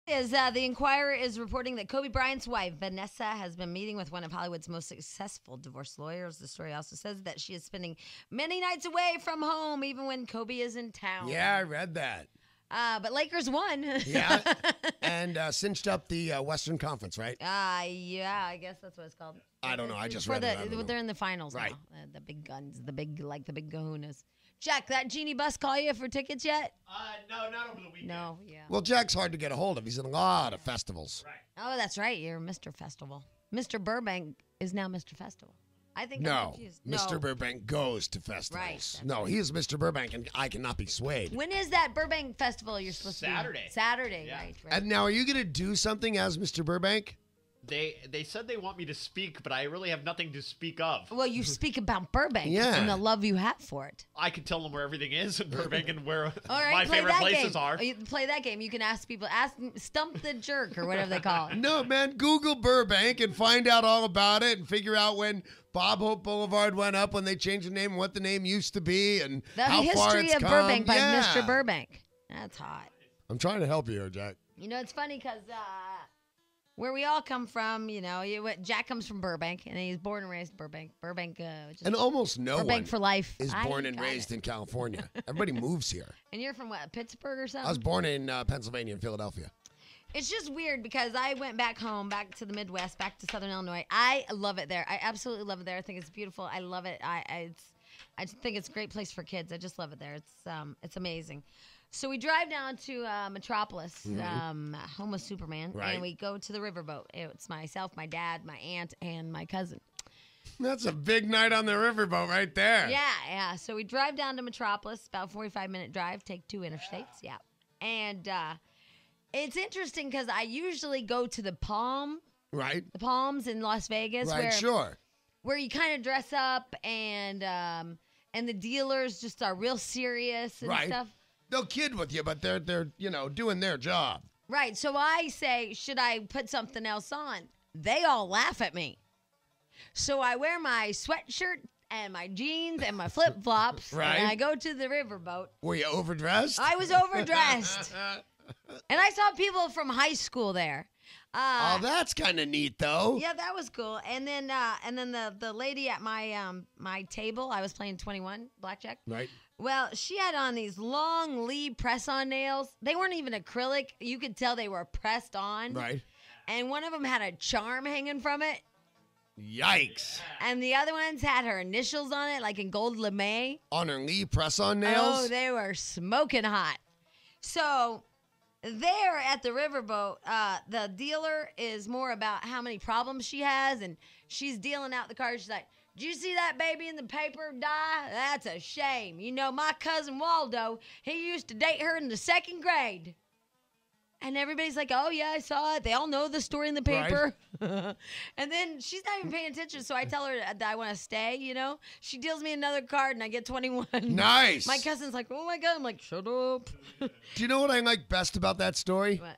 The Inquirer is reporting that Kobe Bryant's wife, Vanessa, has been meeting with one of Hollywood's most successful divorce lawyers. The story also says that she is spending many nights away from home, even when Kobe is in town. Yeah, I read that. But Lakers won. Yeah, and cinched up the Western Conference, right? Yeah, I guess that's what it's called. I don't know. I just read it. They're in the finals right. now. The big guns, the big kahunas. Jack, that genie bus call you for tickets yet? No, not over the weekend. No, yeah. Well, Jack's hard to get a hold of. He's in a lot of festivals. Right. Oh, that's right. You're Mr. Festival. Mr. Burbank is now Mr. Festival. I think No, I'm confused. Mr. Burbank goes to festivals. Right, No, he is Mr. Burbank, and I cannot be swayed. When is that Burbank Festival you're supposed Saturday. to be? Saturday, Yeah. right. And now, are you going to do something as Mr. Burbank? They said they want me to speak, but I really have nothing to speak of. Well, you speak about Burbank Yeah. and the love you have for it. I could tell them where everything is in Burbank and where All right, my play favorite that places game. are. You play that game. You can ask people, stump the jerk or whatever they call it. No, man. Google Burbank and find out all about it and figure out when Bob Hope Boulevard went up, when they changed the name and what the name used to be and The how far History it's of come. Burbank by Yeah. Mr. Burbank. That's hot. I'm trying to help you here, Jack. You know, it's funny because where we all come from, Jack comes from Burbank, and he's born and raised Burbank. Burbank, And almost no Burbank one for life. is born and got raised it. in California. Everybody moves here. And you're from what, Pittsburgh or something? I was born in Pennsylvania and Philadelphia. It's just weird because I went back home, back to the Midwest, back to Southern Illinois. I love it there. I absolutely love it there. I think it's beautiful. I love it. I just think it's a great place for kids. I just love it there. It's amazing. So we drive down to Metropolis, home of Superman, Right. and we go to the riverboat. It's myself, my dad, my aunt, and my cousin. That's a big night on the riverboat right there. Yeah. So we drive down to Metropolis, about a 45-minute drive, take 2 interstates, yeah. And it's interesting because I usually go to the Palms in Las Vegas. Right, sure. Where you kind of dress up and the dealers just are real serious and stuff. They'll kid with you, but they're doing their job. Right. So I say, should I put something else on? They all laugh at me. So I wear my sweatshirt and my jeans and my flip-flops. Right. And I go to the riverboat. Were you overdressed? I was overdressed. And I saw people from high school there. Oh, that's kind of neat, though. Yeah, that was cool. And then the lady at my table, I was playing 21 blackjack. Right. Well, she had on these long Lee press-on nails. They weren't even acrylic. You could tell they were pressed on. Right. And one of them had a charm hanging from it. Yikes. And the other ones had her initials on it, like in gold lame. On her Lee press-on nails? Oh, they were smoking hot. So there at the riverboat, the dealer is more about how many problems she has, and she's dealing out the cards. She's like, did you see that baby in the paper die? That's a shame. You know, my cousin Waldo, he used to date her in the 2nd grade. And everybody's like, oh, yeah, I saw it. They all know the story in the paper. Right. And then she's not even paying attention, so I tell her that I want to stay, She deals me another card, and I get 21. Nice. My cousin's like, oh, my God. I'm like, shut up. Do you know what I like best about that story? What?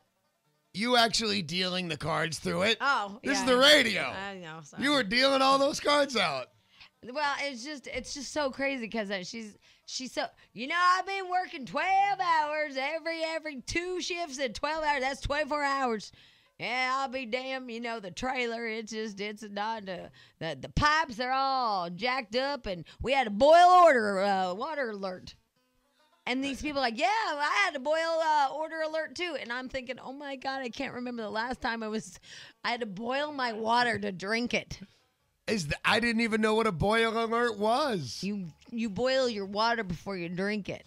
You actually dealing the cards through it. Oh, This yeah, is the radio. I know. Sorry. You were dealing all those cards out. Well, it's just so crazy because she's so, I've been working 12 hours every 2 shifts at 12 hours. That's 24 hours. Yeah, I'll be damned. The trailer, it's not, the pipes are all jacked up, and we had a water alert. And these people are like, yeah, I had a boil order alert too. And I'm thinking, oh my God, I can't remember the last time I had to boil my water to drink it. I didn't even know what a boil alert was. You boil your water before you drink it.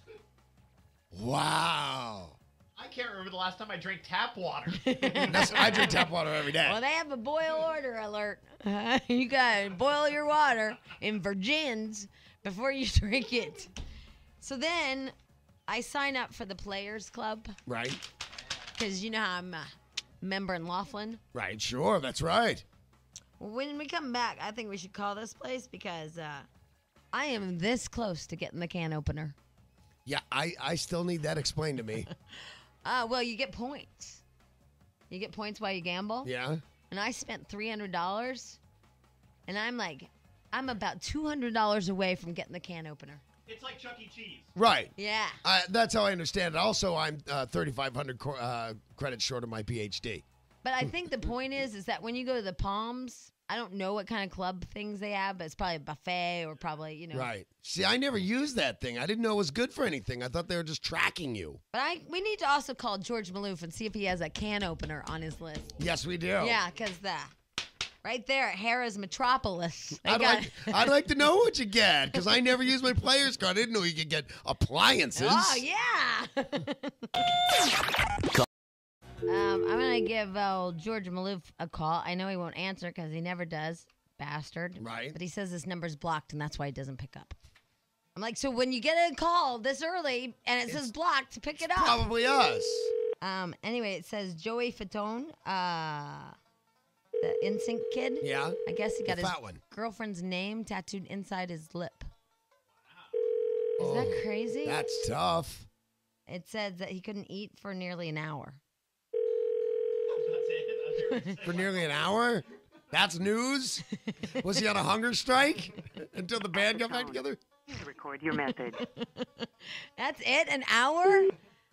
Wow. I can't remember the last time I drank tap water. I drink tap water every day. Well, they have a boil order alert. You got to boil your water in virgins before you drink it. So then I sign up for the Players Club. Right. Because you know how I'm a member in Laughlin. Right, sure. That's right. Well, when we come back, I think we should call this place because I am this close to getting the can opener. Yeah, I still need that explained to me. Well, you get points. You get points while you gamble. Yeah. And I spent $300, and I'm about $200 away from getting the can opener. It's like Chuck E. Cheese. Right. Yeah. That's how I understand it. Also, I'm 3,500 credits short of my PhD. But I think the point is that when you go to the Palms, I don't know what kind of club things they have, but it's probably a buffet or probably, you know. Right. See, I never used that thing. I didn't know it was good for anything. I thought they were just tracking you. But we need to also call George Maloof and see if he has a can opener on his list. Yes, we do. Yeah, because right there at Harrah's Metropolis. I'd like to know what you get, because I never used my player's card. I didn't know you could get appliances. Oh, yeah. I'm going to give George Maloof a call. I know he won't answer because he never does. Bastard. Right. But he says his number's blocked, and that's why he doesn't pick up. I'm like, so when you get a call this early and it says blocked, pick it up. Probably us. Anyway, it says Joey Fatone, the NSYNC kid. Yeah. I guess he got his fat one. girlfriend's name tattooed inside his lip. Is that crazy? That's tough. It said that he couldn't eat for nearly an hour. For nearly an hour? That's news? Was he on a hunger strike until the band got back together? Record your message. That's it? An hour?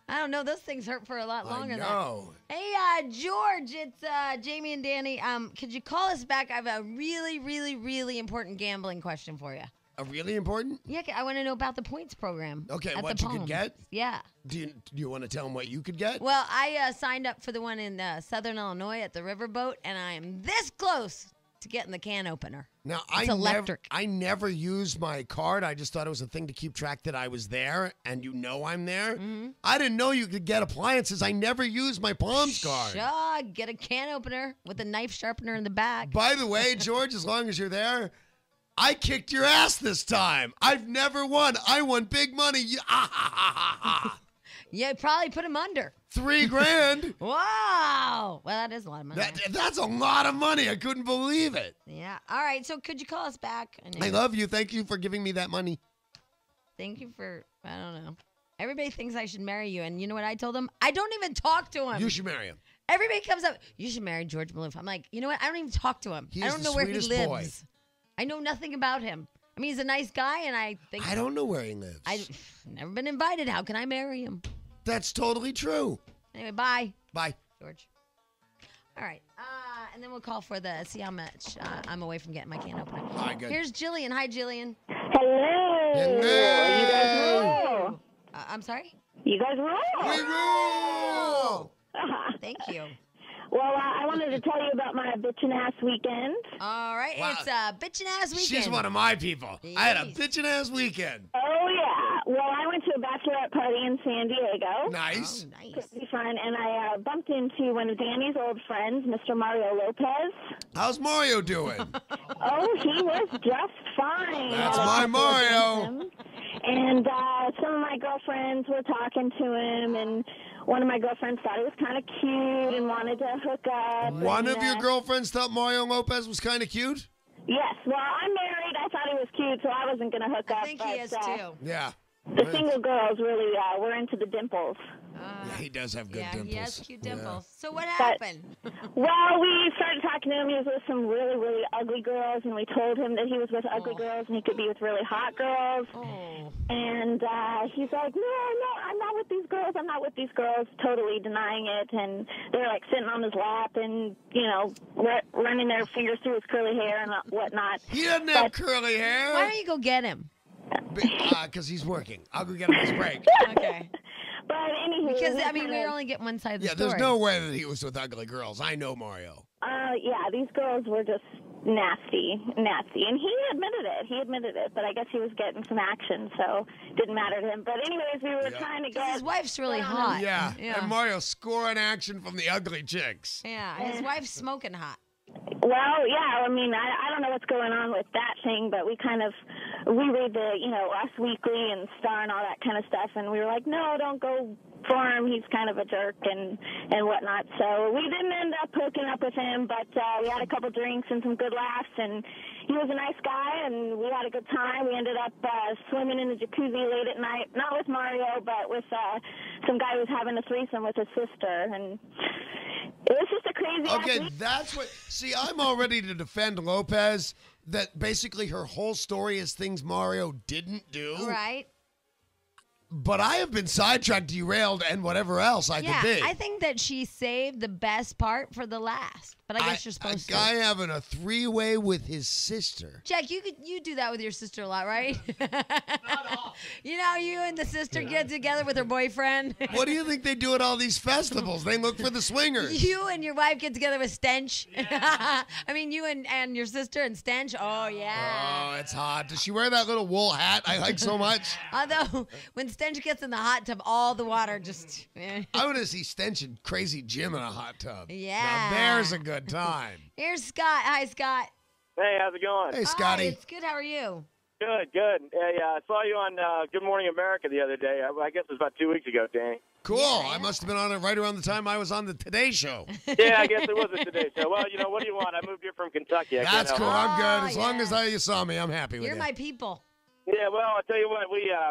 I don't know. Those things hurt for a lot longer I than know. that. Hey, George, it's Jamie and Danny. Could you call us back? I have a really, really, really important gambling question for you. A really important? Yeah, I want to know about the points program. Okay, at what the you could Palms. get? Yeah. Do you want to tell them what you could get? Well, I signed up for the one in Southern Illinois at the Riverboat, and I am this close to getting the can opener. Now, It's electric. I never used my card. I just thought it was a thing to keep track that I was there, and you know I'm there. Mm-hmm. I didn't know you could get appliances. I never used my Palms card. Sure, get a can opener with a knife sharpener in the back. By the way, George, as long as you're there, I kicked your ass this time. I've never won. I won big money. Yeah, probably put him under. $3,000. Wow. Well, that is a lot of money. That's a lot of money. I couldn't believe it. Yeah. All right. So could you call us back? I love you. Thank you for giving me that money. Thank you for, I don't know. Everybody thinks I should marry you. And you know what I told them? I don't even talk to him. You should marry him. Everybody comes up, you should marry George Maloof. I'm like, you know what? I don't even talk to him. He I is don't the know where he sweetest lives. boy. I know nothing about him. I mean, he's a nice guy, and I think... I don't know where he lives. I've never been invited. How can I marry him? That's totally true. Anyway, bye, Bye. George. All right. And then we'll call for see how much I'm away from getting my can opener. All right, good. Here's Jillian. Hi, Jillian. Hello. Hello. You guys rule. I'm sorry? You guys rule. We rule. Thank you. Well, I wanted to tell you about my bitchin' ass weekend. All right. Wow. It's a bitchin' ass weekend. She's one of my people. I had a Yes. bitchin' ass weekend. Oh, yeah. Well, I went to a bachelorette party in San Diego. Nice. Oh, nice. Pretty fun. And I bumped into one of Danny's old friends, Mr. Mario Lopez. How's Mario doing? Oh, he was just fine. That's my Mario. And some of my girlfriends were talking to him, and one of my girlfriends thought he was kind of cute and wanted to hook up. One and, of your girlfriends thought Mario Lopez was kind of cute? Yes. Well, I'm married. I thought he was cute, so I wasn't going to hook up. I think he is, too. Yeah. The single girls really were into the dimples. Yeah, he does have good Yeah, dimples. he has cute Yeah. dimples. So what happened? Well, we started talking to him. He was with some really, really ugly girls, and we told him that he was with ugly girls and he could be with really hot girls. Oh. And he's like, no, I'm not with these girls. I'm not with these girls, totally denying it. And they're like sitting on his lap and, you know, running their fingers through his curly hair and whatnot. He doesn't have curly hair. Why don't you go get him? Because he's working. I'll go get him his break. Okay. But anywho, Because, we I mean, kind we of- only get one side of the Yeah, story. there's no way that he was with ugly girls. I know Mario. yeah, these girls were just nasty. And he admitted it, but I guess he was getting some action, so it didn't matter to him. But anyways, we were trying to get... His wife's really hot. Yeah. Yeah. And Mario scoring action from the ugly chicks. Yeah, his wife's smoking hot. Well, yeah, I mean, I don't know what's going on with that thing, but we read the, Us Weekly and Star and all that kind of stuff, and we were like, no, don't go for him. He's kind of a jerk and whatnot. So we didn't end up hooking up with him, but we had a couple drinks and some good laughs, and he was a nice guy, and we had a good time. We ended up swimming in the jacuzzi late at night, not with Mario, but with some guy who was having a threesome with his sister, and it was just a crazy Okay, that's what... See, I'm all ready to defend Lopez, that basically her whole story is things Mario didn't do. Right. But I have been sidetracked, derailed, and whatever else I could be. I think that she saved the best part for the last. But I guess you're supposed to. A guy having a three-way with his sister. Jack, you do that with your sister a lot, right? Not often. You know, you and the sister get together with her boyfriend. What do you think they do at all these festivals? They look for the swingers. You and your wife get together with Stench. Yeah. I mean, you and your sister and Stench. Oh, yeah. Oh, it's hot. Does she wear that little wool hat I like so much? Although, when Stench gets in the hot tub, all the water just... I want to see Stench and Crazy Jim in a hot tub. Yeah. Now, there's a good time. Here's Scott. Hi, Scott. Hey, how's it going? Hey, Scotty. Hi, it's good. How are you? Good, good. Hey, I saw you on Good Morning America the other day. I guess it was about 2 weeks ago, Danny. Cool. Yeah. I must have been on it right around the time I was on the Today Show. Yeah, I guess it was a Today Show. Well, you know, what do you want? I moved here from Kentucky. That's cool. I'm good. As long yeah. as you saw me, I'm happy with You're you. my people. Yeah, well, I'll tell you what.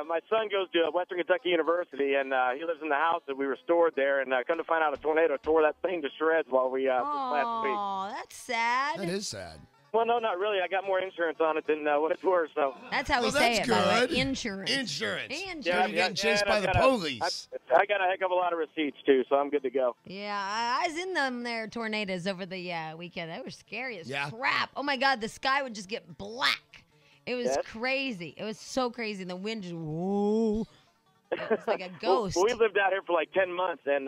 My son goes to Western Kentucky University, and he lives in the house that we restored there. And come to find out, a tornado tore that thing to shreds while we last week. Oh, that's sad. That is sad. Well, no, not really. I got more insurance on it than what it's worth. So That's how we Well, say that's it, by the way. good. Insurance. Insurance. Insurance. Yeah, you're getting chased by the police. I got a heck of a lot of receipts too, so I'm good to go. Yeah, I was in them there tornadoes over the weekend. They were scary as Yeah. crap. Oh my God, the sky would just get black. It was Yes. crazy. It was so crazy. And the wind just whoa. It's like a ghost. Well, we lived out here for like 10 months, and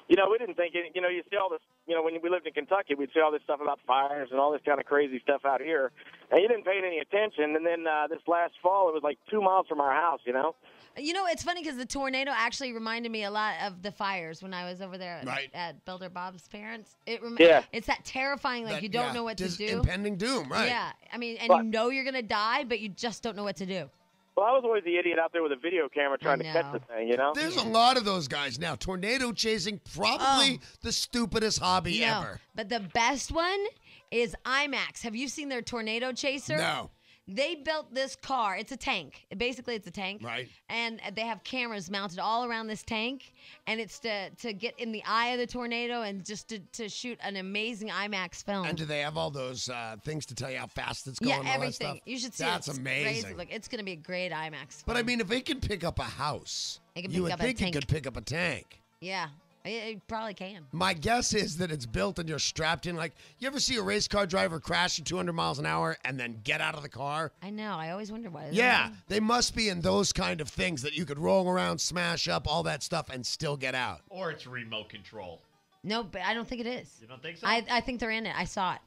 we didn't think it. You know, you see all this. You know, when we lived in Kentucky, we'd see all this stuff about fires and all this kind of crazy stuff out here, and you didn't pay any attention. And then this last fall, it was like 2 miles from our house. You know. You know, it's funny because the tornado actually reminded me a lot of the fires when I was over there Right. at Builder Bob's parents. Yeah. It's that terrifying, like That- you don't yeah, know what to just do. Impending doom, right? Yeah, I mean, and But- you know you're gonna die, but you just don't know what to do. Well, I was always the idiot out there with a video camera trying to catch know. the thing. You know. There's a lot of those guys now. Tornado chasing, probably the stupidest hobby No, ever. but the best one is IMAX. Have you seen their tornado chaser? No. They built this car. It's a tank. Basically, it's a tank. Right. And they have cameras mounted all around this tank. And it's to get in the eye of the tornado and just to shoot an amazing IMAX film. And do they have all those things to tell you how fast it's going? yeah, and all that everything. stuff? You should see That's it. It's amazing. Crazy. Look, it's going to be a great IMAX. But I film. mean, if it can pick up a house, It can you pick would up a think it tank. could pick up a tank. Yeah, it probably can. My guess is that it's built and you're strapped in. Like, you ever see a race car driver crash at 200 miles an hour and then get out of the car? I know. I always wonder why. Yeah, they must be in those kind of things that you could roll around, smash up, all that stuff, and still get out. Or it's remote control. No, but I don't think it is. You don't think so? I think they're in it. I saw it.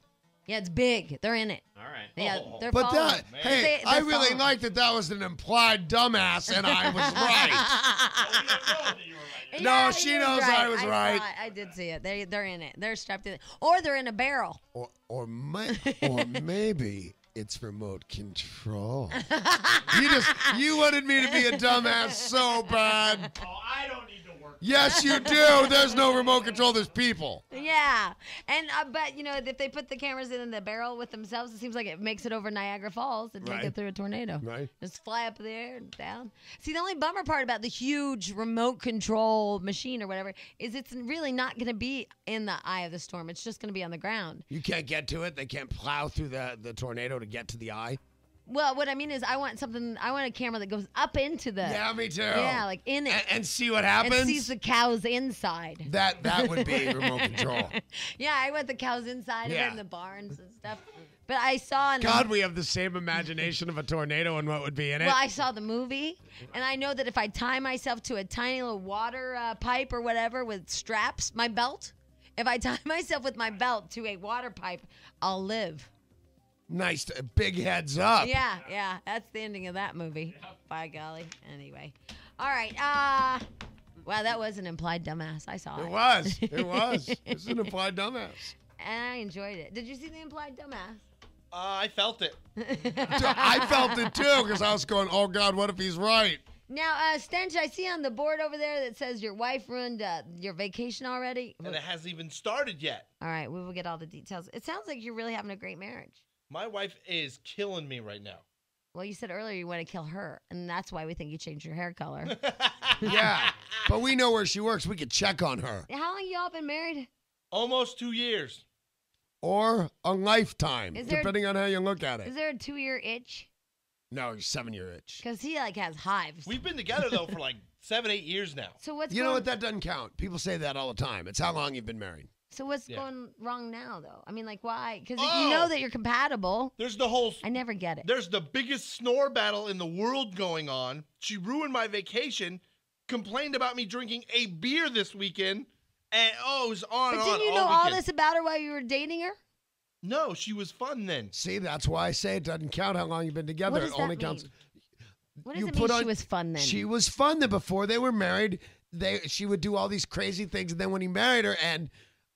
Yeah, it's big. They're in it. All right. Yeah, Oh. they're But following. that, man. hey, They're I really following. like that was an implied dumbass, and I was right. Oh, we don't know that you were right. No, Yeah, she he was knows I was saw right. it. I did see it. They're in it. They're strapped in it. Or they're in a barrel. Or maybe it's remote control. You wanted me to be a dumbass so bad. Oh, I don't need to work. Yes, you do. There's no remote control. There's people. Yeah. And but if they put the cameras in the barrel with themselves, it seems like it makes it over Niagara Falls and take Right. it through a tornado. Right. Just fly up there and down. See, the only bummer part about the huge remote control machine or whatever is it's really not going to be in the eye of the storm. It's just going to be on the ground. You can't get to it. They can't plow through the tornado to get to the eye. Well, what I mean is I want a camera that goes up into the... Yeah, me too. Yeah, like in it. And see what happens. And sees the cows inside. That would be remote control. Yeah, I want the cows inside of Yeah. it in the barns and stuff. But I saw... God, we have the same imagination of a tornado and what would be in it. Well, I saw the movie, and I know that if I tie myself to a tiny little water pipe or whatever with straps, my belt, if I tie myself with my belt to a water pipe, I'll live. Nice, big heads up. Yeah, that's the ending of that movie. By golly. Anyway. All right. Wow, that was an implied dumbass. I saw it. It was. It's an implied dumbass. And I enjoyed it. Did you see the implied dumbass? I felt it. I felt it too because I was going, oh God, what if he's right? Now, Stench, I see on the board over there that says your wife ruined your vacation already. And it hasn't even started yet. All right, we will get all the details. It sounds like you're really having a great marriage. My wife is killing me right now. Well, you said earlier you want to kill her, and that's why we think you changed your hair color. Yeah, but we know where she works. We could check on her. How long y'all been married? Almost 2 years. Or a lifetime, Is there- depending on how you look at it. Is there a 2-year itch? No, you're 7-year itch. Because he like has hives. We've been together, though, for like 7-8 years now. So what's You know going, what? That doesn't count. People say that all the time. It's how long you've been married. So what's Yeah. going wrong now, though? I mean, like, why? Because Oh! you know that you're compatible. There's the whole... I never get it. There's the biggest snore battle in the world going on. She ruined my vacation, complained about me drinking a beer this weekend, and it was on But and on didn't you know all weekend. this about her while you were dating her? No, she was fun then. See, that's why I say it doesn't count how long you've been together. What does It that only mean? counts. What does You it put mean on- she was fun then? She was fun then before they were married. She would do all these crazy things, and then when he married her, and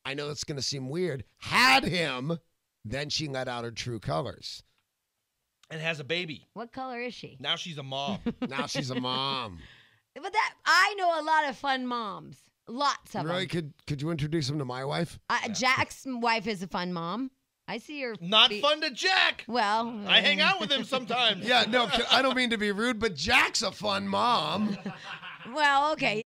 I know that's going to seem weird, had him, then she let out her true colors. And has a baby. What color is she? Now she's a mom. Now she's a mom. But I know a lot of fun moms. Lots of Really? them. Could you introduce him to my wife? Jack's wife is a fun mom. I see her. Not fun to Jack. Well, I hang out with him sometimes. Yeah, no, I don't mean to be rude, but Jack's a fun mom. Well, okay.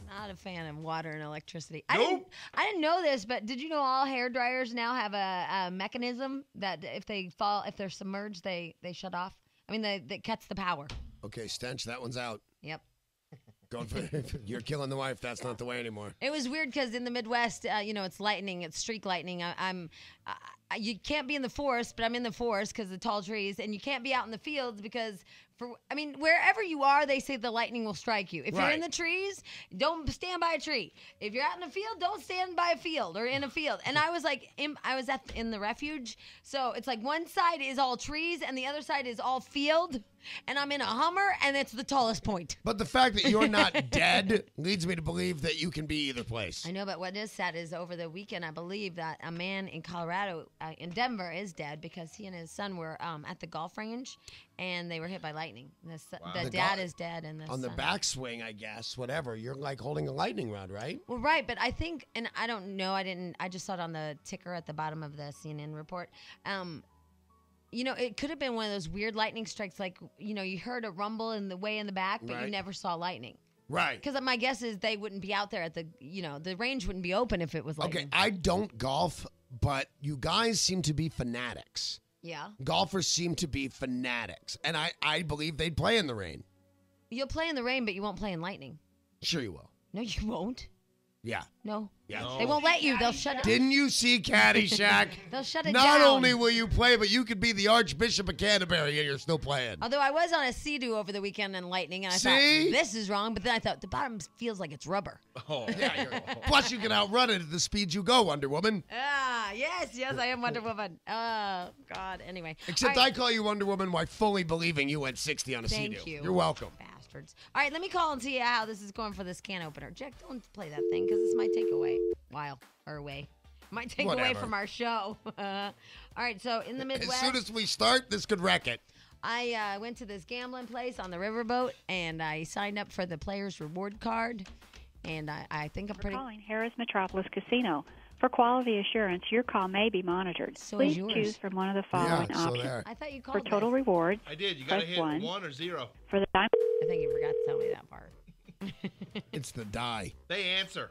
Not a fan of water and electricity. Nope. I didn't know this, but did you know all hair dryers now have a mechanism that if they're submerged, they shut off? I mean, that cuts the power. Okay, Stench, that one's out. Yep. Going for you're killing the wife. That's not the way anymore. It was weird because in the Midwest, it's lightning. It's streak lightning. You can't be in the forest, but I'm in the forest because of the tall trees, and you can't be out in the fields because wherever you are, they say the lightning will strike you. If you're in Right. the trees, don't stand by a tree. If you're out in the field, don't stand by a field or in a field. And I was like, in the refuge, so it's like one side is all trees and the other side is all field, and I'm in a Hummer, and it's the tallest point. But the fact that you're not dead leads me to believe that you can be either place. I know, but what is sad is over the weekend, I believe that a man in Colorado, in Denver, is dead because he and his son were at the golf range, and they were hit by lightning. The The dad go- is dead, and the On the son- backswing, I guess, whatever. You're like holding a lightning rod, right? Well, right, but I think, and I don't know, I just saw it on the ticker at the bottom of the CNN report. It could have been one of those weird lightning strikes, like, you heard a rumble in the back, but you Right. never saw lightning. Right. Because my guess is they wouldn't be out there at the range wouldn't be open if it was lightning. Okay, I don't golf, but you guys seem to be fanatics. Yeah. Golfers seem to be fanatics, and I believe they'd play in the rain. You'll play in the rain, but you won't play in lightning. Sure you will. No, you won't. Yeah. No. Yeah. No. They won't let you. They'll shut it. Didn't you see Caddyshack? They'll shut it Not down. only will you play, but you could be the Archbishop of Canterbury and you're still playing. Although I was on a Sea-Doo over the weekend in lightning, and I See? thought, this is wrong. But then I thought, the bottom feels like it's rubber. Oh, Plus, you can outrun it at the speed you go, Wonder Woman. Yes, I am Wonder Woman. Oh, God. Anyway. Except All right. I call you Wonder Woman while fully believing you went 60 on a Thank Sea-Doo. you. You're welcome. Bastards. All right, let me call and see how this is going for this can opener. Jack, don't play that thing because this might take away. Might take away Whatever. from our show. All right, so in the Midwest. As soon as we start, this could wreck it. I went to this gambling place on the riverboat, and I signed up for the player's reward card, and I think I'm For pretty. calling Harris Metropolis Casino. For quality assurance, your call may be monitored. So is Please yours. choose from one of the following Yeah, so options. there. I thought you For called total this. rewards, I did. You got to Press hit 1. 1 or 0. for the dime. I think you forgot to tell me that part. It's the die. They answer.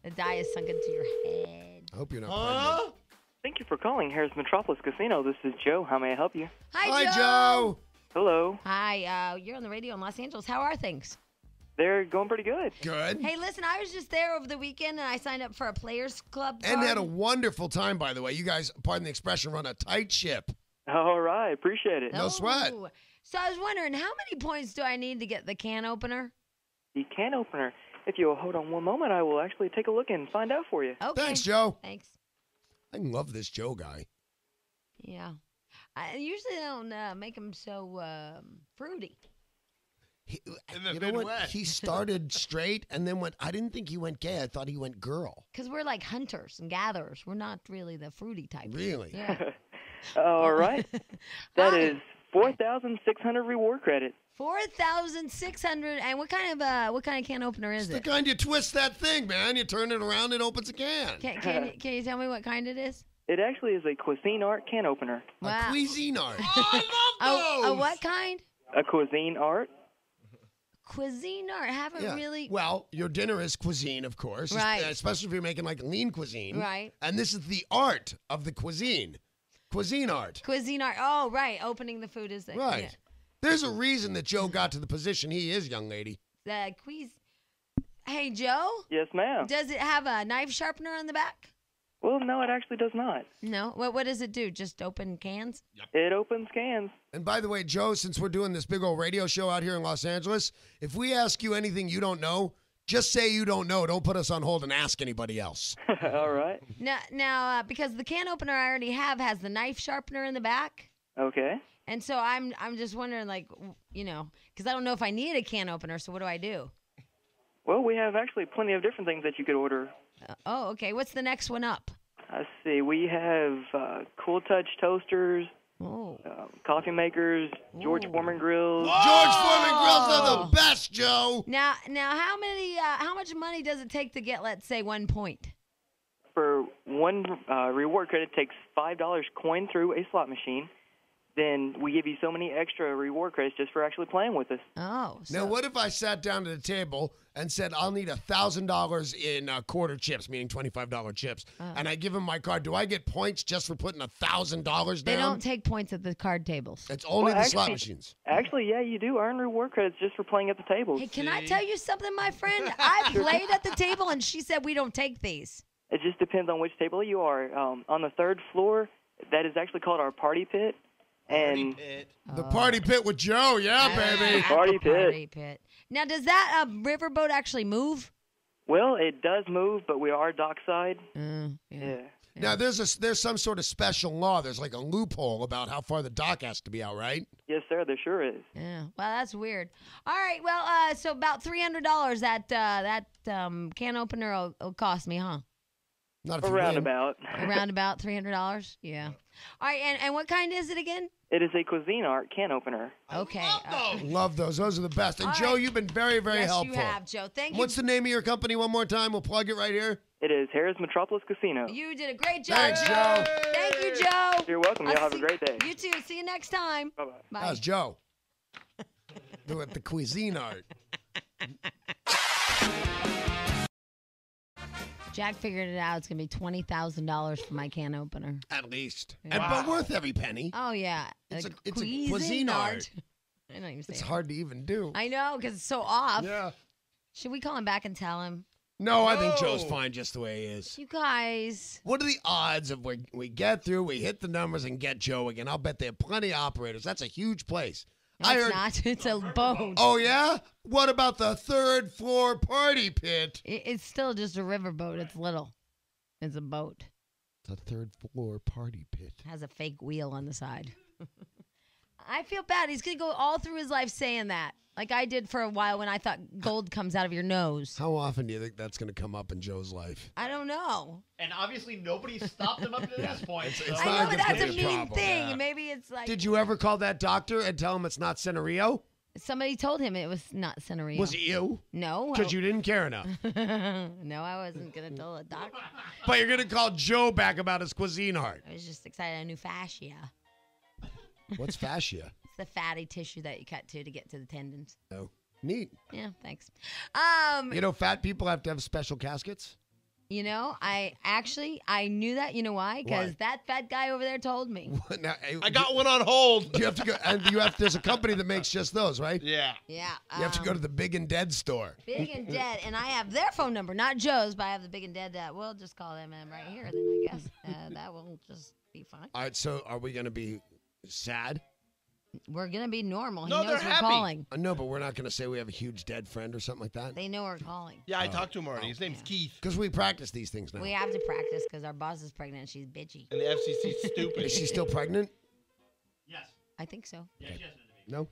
The die is sunk into your head. I hope you're not Huh? pregnant. Thank you for calling Harris Metropolis Casino. This is Joe. How may I help you? Hi, Hi, Joe. Hello. Hi, you're on the radio in Los Angeles. How are things? They're going pretty good. Good. Hey, listen, I was just there over the weekend, and I signed up for a players club card. And had a wonderful time, by the way. You guys, pardon the expression, run a tight ship. All right. Appreciate it. No sweat. Oh. So I was wondering, how many points do I need to get the can opener? The can opener. If you'll hold on one moment, I will actually take a look and find out for you. Okay. Thanks, Joe. Thanks. I love this Joe guy. Yeah. I usually don't make them so fruity. In the You know what? Midwest. He started straight and then went, I didn't think he went gay. I thought he went girl. Because we're like hunters and gatherers. We're not really the fruity type. Really? Yeah. All right. That Hi. is 4,600 reward credit. 4,600. And what kind of can opener is It's the it? kind you twist that thing, man. You turn it around, it opens a can. Can you tell me what kind it is? It actually is a Cuisine Art can opener. Wow. A Cuisine Art. Oh, I love those. A what kind? A Cuisine Art? Cuisine Art. I haven't Yeah. really. Well, your dinner is cuisine, of course. Right. Especially if you're making like lean cuisine. Right. And this is the art of the cuisine. Cuisine Art. Cuisine Art. Oh, right. Opening the food is the Right. There's a reason that Joe got to the position he is, young lady. The quiz. Hey, Joe. Yes, ma'am. Does it have a knife sharpener on the back? Well, no, it actually does not. No. What does it do? Just open cans? It opens cans. And by the way, Joe, since we're doing this big old radio show out here in Los Angeles, if we ask you anything you don't know, just say you don't know. Don't put us on hold and ask anybody else. All right. Now, because the can opener I already have has the knife sharpener in the back. Okay. And so I'm just wondering, like, because I don't know if I need a can opener, so what do I do? Well, we have actually plenty of different things that you could order. Okay. What's the next one up? Let's see. We have Cool Touch toasters, Oh. coffee makers, George Foreman grills. George Foreman grills are the best, Joe. Now, how much money does it take to get, let's say, 1 point? For one reward credit, takes $5 coin through a slot machine. Then we give you so many extra reward credits just for actually playing with us. Oh. Now, what if I sat down at the table and said, I'll need $1,000 in quarter chips, meaning $25 chips, and I give him my card? Do I get points just for putting $1,000 down? They don't take points at the card tables. It's only the slot machines. Actually, yeah, you do earn reward credits just for playing at the tables. Hey, can I tell you something, my friend? I played at the table, and she said we don't take these. It just depends on which table you are. On the third floor, that is actually called our party pit. And the party pit with Joe, baby. Party pit. Now, does that riverboat actually move? Well, it does move, but we are dockside. Yeah. Now, there's some sort of special law. There's like a loophole about how far the dock has to be out, right? Yes, sir. There sure is. Yeah. Well, that's weird. All right. Well, so about $300 that can opener will cost me, huh? Not if Around about. Around about $300. Yeah. All right. And what kind is it again? It is a Cuisine Art can opener. Okay. Love those. Those are the best. And All Joe, right. you've been very, very yes, helpful. You have, Joe. Thank you. What's the name of your company one more time? We'll plug it right here. It is Harrah's Metropolis Casino. You did a great job, Thanks, Joe. Joe. Thank you, Joe. You're welcome. Y'all have a see- great day. You too. See you next time. Bye-bye. Bye. How's Joe? Doing the Cuisine Art. Jack figured it out. It's going to be $20,000 for my can opener. At least. Yeah. But worth every penny. Oh, yeah. It's a Cuisine Cuisine Art. I don't even say It's it. hard to even do. I know, because it's so off. Yeah. Should we call him back and tell him? No, I think Joe's fine just the way he is. You guys. What are the odds of we get through, we hit the numbers, and get Joe again? I'll bet there are plenty of operators. That's a huge place. No, it's not. It's a boat. Oh, yeah? What about the third floor party pit? It's still just a riverboat. It's little. It's a boat. The third floor party pit. It has a fake wheel on the side. I feel bad. He's going to go all through his life saying that. Like I did for a while when I thought gold comes out of your nose. How often do you think that's going to come up in Joe's life? I don't know. And obviously nobody stopped him up to this point. It's so- not I know, like but it's that's gonna a be a mean problem. thing. Yeah. Maybe it's like. Did you ever call that doctor and tell him it's not Cinerio? Somebody told him it was not Cinerio. Was it you? No. Because you didn't care enough. No, I wasn't going to tell a doctor. But you're going to call Joe back about his Cuisine Art. I was just excited I knew fascia. What's fascia? It's the fatty tissue that you cut to get to the tendons. Oh, neat. Yeah, thanks. You know, fat people have to have special caskets? You know, I knew that. You know why? Because Why? that fat guy over there told me. Now, I got one on hold. You have to go, and there's a company that makes just those, right? Yeah. Yeah. You have to go to the Big and Dead store. Big and Dead, and I have their phone number, not Joe's, but I have the Big and Dead. We'll just call them right here. Then I guess that will just be fine. All right, so are we going to be sad? We're gonna be normal. No, he knows they're we're happy. calling. No, but we're not going to say we have a huge dead friend or something like that. They know we're calling. Yeah, I talked to him already. His name's Keith. Because we practice these things now. We have to practice because our boss is pregnant. And she's bitchy. And the FCC's stupid. Is she still pregnant? Yes. I think so. Yeah, she has an enemy. No.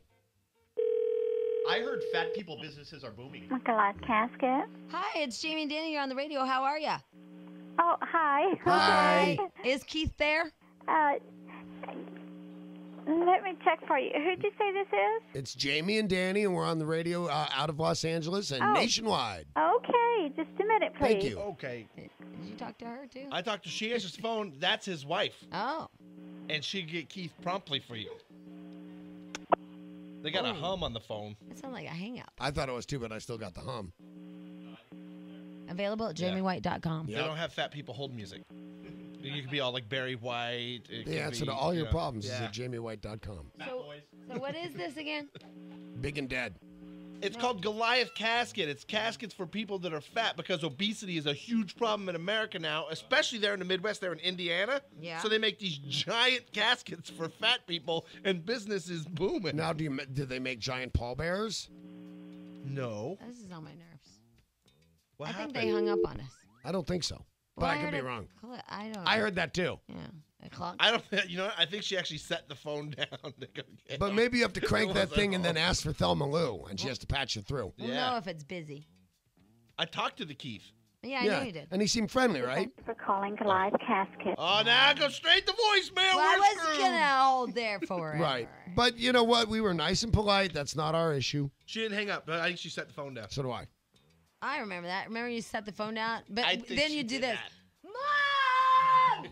I heard fat people businesses are booming. Goliath Caskets. Hi, it's Jamie and Danny. You're on the radio. How are ya? Oh, hi. Hi. Is Keith there? Let me check for you. Who'd you say this is? It's Jamie and Danny, and we're on the radio out of Los Angeles and nationwide. Okay, just a minute, please. Thank you. Okay. Did you talk to her too? I talked to she answers the phone. That's his wife. Oh. And she'd get Keith promptly for you. They got a hum on the phone. That sounds like a hangout. I thought it was too, but I still got the hum. Available at jamiewhite.com. They don't have fat people hold music. You could be all like Barry White. The answer to all your problems is yeah. at jamiewhite.com. So what is this again? Big and dead. It's called Goliath Casket. It's caskets for people that are fat because obesity is a huge problem in America now, especially there in the Midwest, there in Indiana. Yeah. So they make these giant caskets for fat people, and business is booming. Now, do they make giant pallbearers? No. This is on my nerves. What I happened? think they hung up on us. I don't think so. But Well, I could be heard wrong. I don't. I heard that too. Yeah. A clock. I don't. You know what? I think she actually set the phone down to go get But it. maybe you have to crank It that wasn't thing and then all. ask for Thelma Lou, and she has to patch you through. We'll Yeah. know if it's busy. I talked to the Keith. Yeah, I know you did. And he seemed friendly, right? Thanks for calling Goliath Caskets. Oh, now go straight to voicemail. Well, I We're wasn't screwed. gonna hold there forever. Right. But you know what? We were nice and polite. That's not our issue. She didn't hang up, but I think she set the phone down. So do I. I remember that. Remember you set the phone down, but I think then she you do did this. that. Mom!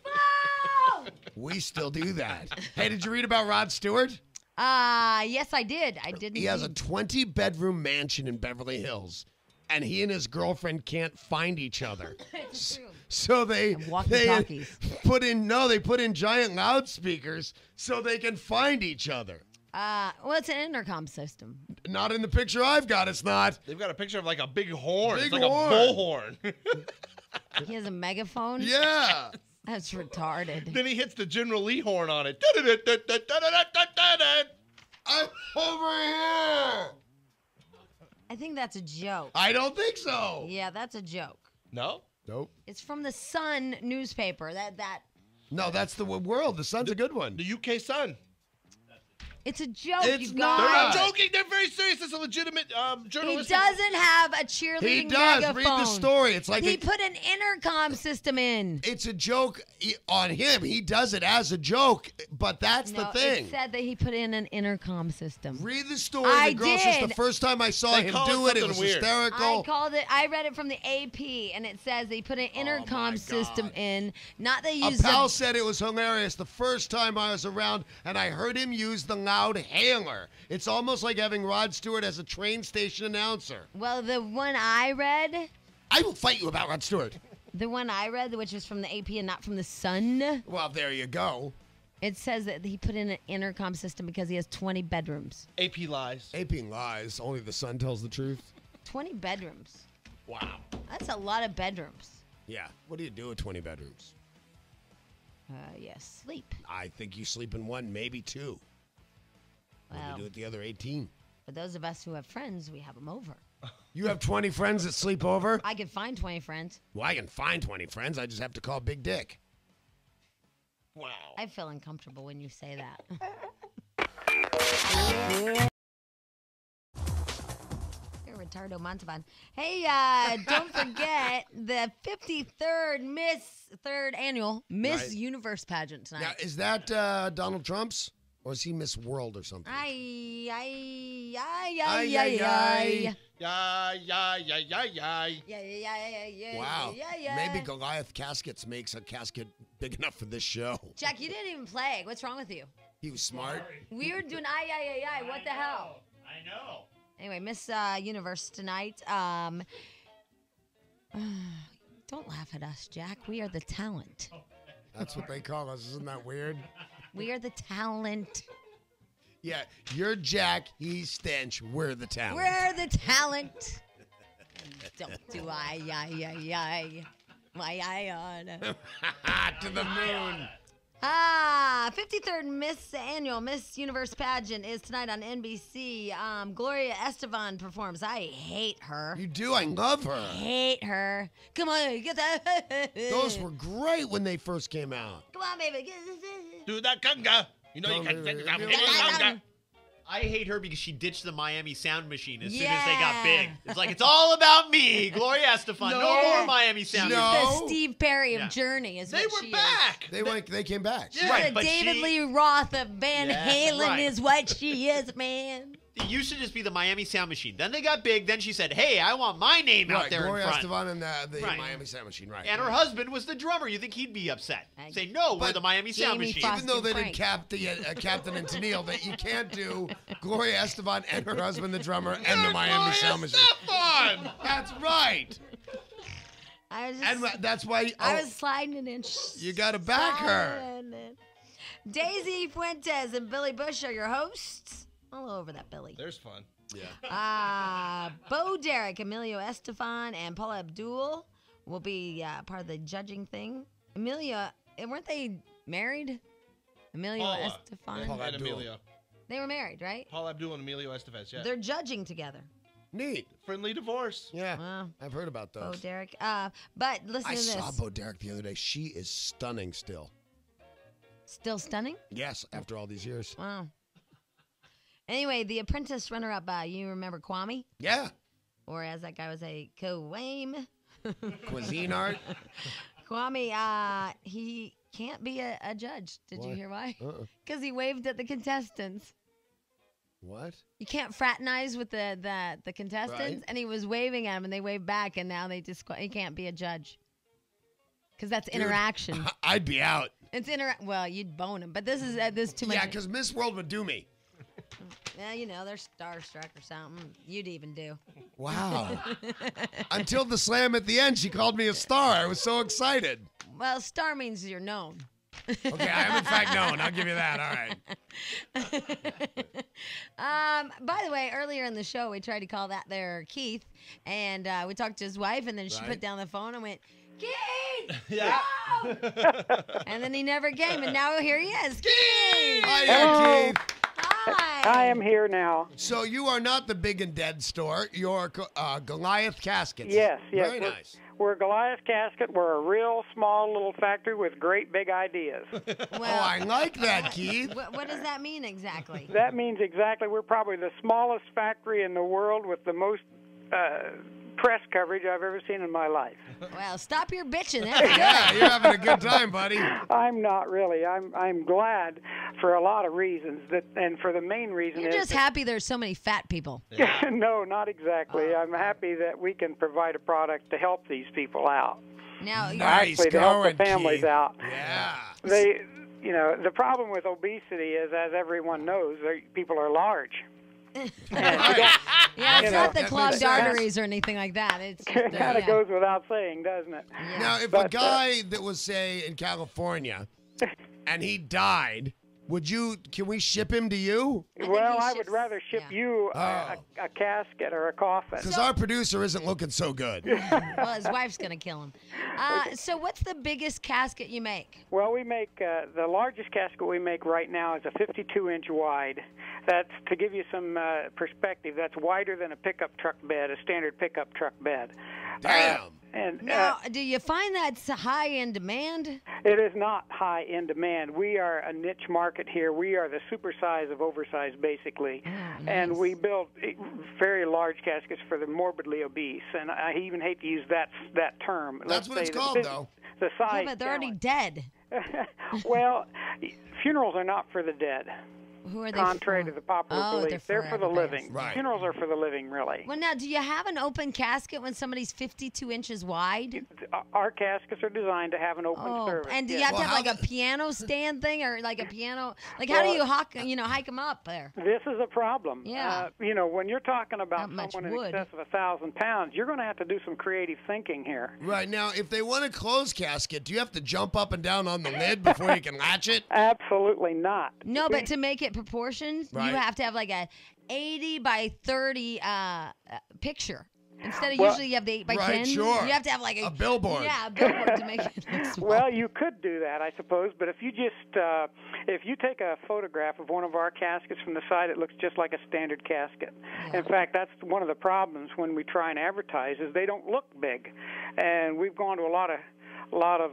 Mom! We still do that. Hey, did you read about Rod Stewart? Yes, I did. I did. He has a indeed. 20-bedroom mansion in Beverly Hills, and he and his girlfriend can't find each other. It's true. So they And walkie-talkies. put in giant loudspeakers so they can find each other. Well, it's an intercom system. Not in the picture I've got. It's not. They've got a picture of like a big horn. Big It's like horn. a bullhorn. He has a megaphone. Yeah. That's retarded. Then he hits the General Lee horn on it. I'm over here. I think that's a joke. I don't think so. Yeah, that's a joke. No? Nope. It's from the Sun newspaper. That No, that's the world. The Sun's a good one. The UK Sun. it's a joke. It's you not. They're guys. not joking. They're very serious. It's a legitimate He journalistic. doesn't have a cheerleading He does. megaphone. Read the story. It's like He put an intercom system in. it's a joke on him. He does it as a joke, but that's No, the thing. it said that he put in an intercom system. Read the story. I The girl says the did. first time I saw They him call it do it, it something was weird. hysterical. I read it from the AP, and it says they put an intercom system in. Not they A use pal said it was hilarious the first time I was around, and I heard him use the loud hailer. It's almost like having Rod Stewart as a train station announcer. Well, the one I read, I will fight you about Rod Stewart. which was from the AP and not from the Sun, Well, there you go. it says that he put in an intercom system because he has 20 bedrooms. AP lies. AP lies. Only the Sun tells the truth. 20 bedrooms. Wow. That's a lot of bedrooms. Yeah. What do you do with 20 bedrooms? Yes, sleep. I think you sleep in one, maybe two. What do Well, you do with the other 18? for those of us who have friends, we have them over. You have 20 friends that sleep over? I could find 20 friends. Well, I can find 20 friends. I just have to call Big Dick. Wow. I feel uncomfortable when you say that. You're retardo Montalban. Hey, don't forget the 53rd third annual Miss Right. Universe pageant tonight. Now, is that Donald Trump's? Or is he Miss World or something? Ay. Yeah. Wow. Yeah. Maybe Goliath Caskets makes a casket big enough for this show. Jack, you didn't even play. What's wrong with you? He was smart. We were doing ay. What the hell? I know. Anyway, Miss Universe tonight. Don't laugh at us, Jack. We are the talent. That's what they call us. Isn't that weird? We are the talent. Yeah, you're Jack, he's Stench, we're the talent. We're the talent. Don't do I. To the moon. 53rd Miss Universe pageant is tonight on NBC. Gloria Estefan performs. I hate her. You do, I love her. Hate her. Come on, get that. Those were great when they first came out. Come on, baby. Do that conga. You know you can take it out. I hate her because she ditched the Miami Sound Machine as soon as Yeah. they got big. It's like, it's all about me, Gloria Estefan. No, No. more Miami Sound No. Machine. The Steve Perry of Yeah. Journey is They what were she is. back. They came back. She's Right, the but David she- Lee Roth of Van Yeah, Halen right. is what she is, man. It used to just be the Miami Sound Machine. Then they got big. Then she said, hey, I want my name out Right, there Gloria in front. Estefan and the Right. Miami Sound Machine, right. And her husband was the drummer. You think he'd be upset? I- Say, no, we're But the Miami Sound Jamie Machine. Foxx- Even though they Frank. did Captain and Tennille, that you can't do Gloria Estefan and her husband, the drummer, and the Miami Sound Machine. Stefan. That's right. And that's why I was sliding it in. you got to back her. Sliding it in. Daisy Fuentes and Billy Bush are your hosts. All over that, Billy. There's fun. Yeah. Bo Derek, Emilio Estefan, and Paula Abdul will be part of the judging thing. Amelia, weren't they married? Emilio Paula Estefan. and Emilio. They were married, right? Paula Abdul and Emilio Estevez, yeah. They're judging together. Neat. Friendly divorce. Yeah. Wow. I've heard about those. Bo Derek. But listen I to this. saw Bo Derek the other day. She is stunning still. Still stunning? Yes, after all these years. Wow. Anyway, the Apprentice runner-up, you remember Kwame? Yeah. Or as that guy would say, Kwame. Cuisine Art. Kwame, he can't be a judge. Did you hear why? Because he waved at the contestants. What? You can't fraternize with the contestants, Right. and he was waving at them, and they waved back, and now he can't be a judge. Because that's interaction. I'd be out. It's well, you'd bone him, but this is too much. Yeah, because Miss World would do me. Yeah, they're starstruck or something. You'd even do. Wow. Until the slam at the end, she called me a star. I was so excited. Well, star means you're known. Okay, I am in fact known. I'll give you that. All right. By the way, earlier in the show, we tried to call that there Keith, and we talked to his wife, and then she put down the phone and went, Keith! Yeah. No! And then he never came, and now here he is. Keith! Hi, Keith. Hi. I am here now. So you are not the Big and Dead store. You're Goliath Caskets. Yes. Very nice. We're Goliath Casket. We're a real small little factory with great big ideas. Oh, I like that, Keith. What does that mean exactly? That means exactly we're probably the smallest factory in the world with the most press coverage I've ever seen in my life. Well, stop your bitching. That's good. Yeah, you're having a good time, buddy. I'm not really. I'm glad for a lot of reasons and for the main reason You're is just happy there's so many fat people. No, not exactly. I'm happy that we can provide a product to help these people out. Now, Nice Actually, to help the going, families Keith. out. Yeah. The problem with obesity is, as everyone knows, people are large. Yeah, it's not the that clogged makes sense. arteries or anything like that. It's It kind of goes without saying, doesn't it? Yeah. Now, if a guy that was, say, in California and he died, can we ship him to you? Well, I would rather ship you a casket or a coffin. Because our producer isn't looking so good. Well, his wife's going to kill him. So what's the biggest casket you make? Well, we make the largest casket we make right now is a 52-inch wide. That's, to give you some perspective, that's wider than a pickup truck bed, a standard pickup truck bed. Damn. Now, do you find that's high in demand? It is not high in demand. We are a niche market here. We are the super size of oversized, basically. Oh, nice. And we build very large caskets for the morbidly obese. And I even hate to use that term. That's what it's called, though. The size. Yeah, but they're already dead. Well, funerals are not for the dead. Who are they Contrary for? to the popular belief. They're for the everybody else. living. Right. Funerals are for the living, really. Well, now, do you have an open casket when somebody's 52 inches wide? Our caskets are designed to have an open service. And do you yes. have to have like a piano stand thing or like a piano? Like, how do you hike them up there? This is a problem. Yeah. When you're talking about Not much someone in wood. excess of 1,000 pounds, you're going to have to do some creative thinking here. Right. Now, if they want a closed casket, do you have to jump up and down on the lid before you can latch it? Absolutely not. No, but to make it proportioned, Right. you have to have like a 80 by 30 picture. Instead of Well, usually you have the 8 by right, 10. sure. You have to have like A billboard. Yeah, a billboard to make it look small. Well, you could do that, I suppose, but if you take a photograph of one of our caskets from the side, it looks just like a standard casket. Yeah. In fact, that's one of the problems when we try and advertise is they don't look big, and we've gone to a lot of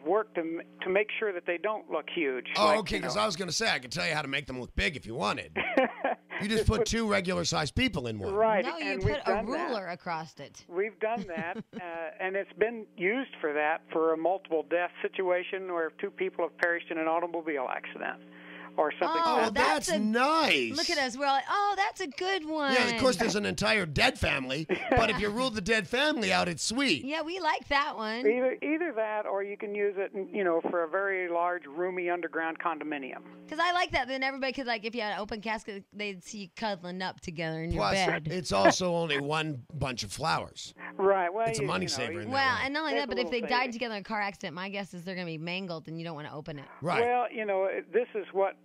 work to make sure that they don't look huge. Oh, okay, because I was going to say, I could tell you how to make them look big if you wanted. You just put two regular-sized people in one. Right. No, you and put we've a done that. ruler across it. We've done that, and it's been used for that for a multiple death situation where two people have perished in an automobile accident. or something. Oh, that's nice. Look at us. We're all like, oh, that's a good one. Yeah, of course, there's an entire dead family, but if you rule the dead family out, it's sweet. Yeah, we like that one. Either that, or you can use it, for a very large, roomy underground condominium. Because I like that. Then everybody could, like, if you had an open casket, they'd see you cuddling up together in your Plus, bed. it's also only one bunch of flowers. Right. Well, It's a money saver in that Well, way. and not only that, but if they saving. died together in a car accident, my guess is they're going to be mangled, and you don't want to open it. Right. Well, this is what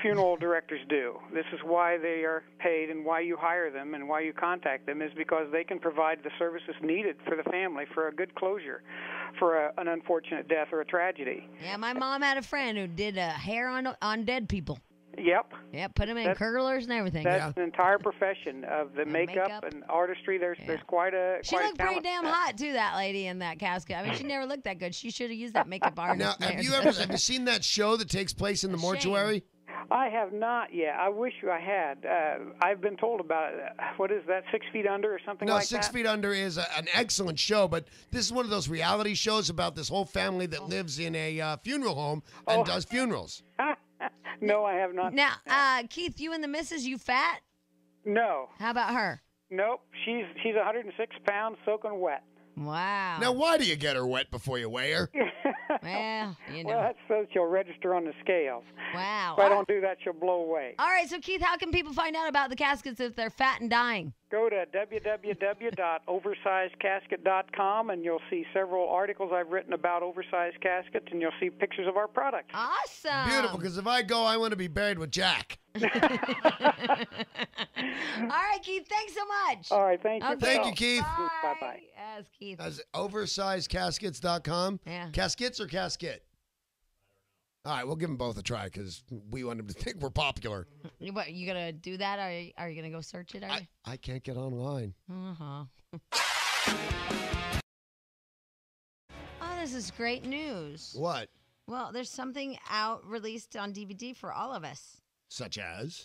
funeral directors do. This is why they are paid and why you hire them and why you contact them, is because they can provide the services needed for the family for a good closure for an unfortunate death or a tragedy. Yeah, my mom had a friend who did hair on dead people. Yep. Yeah, put them in curlers and everything. That's an entire profession of the makeup and artistry. There's quite a She quite looked a pretty talent. damn hot too, that lady in that casket. I mean, she never looked that good. She should have used that makeup artist. Now, have you seen that show that takes place in the mortuary? I have not yet. I wish I had. I've been told about it. What is that, 6 Feet Under or something No, like Six that? Feet Under is an excellent show, but this is one of those reality shows about this whole family that lives in a funeral home and does funerals. No, I have not. Now, Keith, you and the missus, you fat? No. How about her? Nope. She's 106 pounds soaking wet. Wow. Now, why do you get her wet before you weigh her? Well, Well, that's so she'll register on the scales. Wow. If I don't do that, she'll blow away. All right, so Keith, how can people find out about the caskets if they're fat and dying? Go to www.oversizedcasket.com and you'll see several articles I've written about oversized caskets, and you'll see pictures of our products. Awesome. Beautiful, because if I go, I want to be buried with Jack. All right, Keith, thanks so much. All right, thank you. Okay. Thank you, Keith. Bye-bye. As Keith. That's oversizedcaskets.com. Yeah. Caskets or casket? All right, we'll give them both a try because we want them to think we're popular. What, you going to do that? Or are you going to go search it? I can't get online. Uh-huh. Oh, this is great news. What? Well, there's something out released on DVD for all of us. Such as?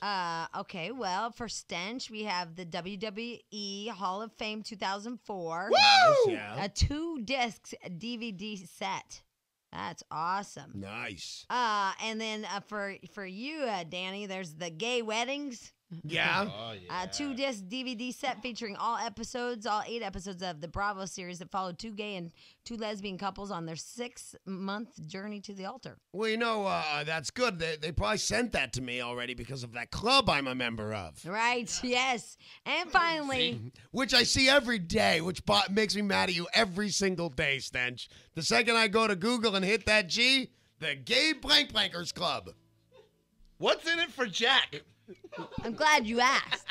Okay, well, for Stench, we have the WWE Hall of Fame 2004. Woo! Yeah. A 2-disc DVD set. That's awesome. Nice. And then for you, Danny, there's the Gay Weddings. Yeah. Oh, yeah. 2-disc DVD set featuring all 8 episodes of the Bravo series that followed 2 gay and 2 lesbian couples on their 6-month journey to the altar. Well, that's good. They probably sent that to me already because of that club I'm a member of. Right, yes. And finally... Which I see every day, which makes me mad at you every single day, Stench. The second I go to Google and hit that G, the Gay Blank Blankers Club. What's in it for Jack? I'm glad you asked.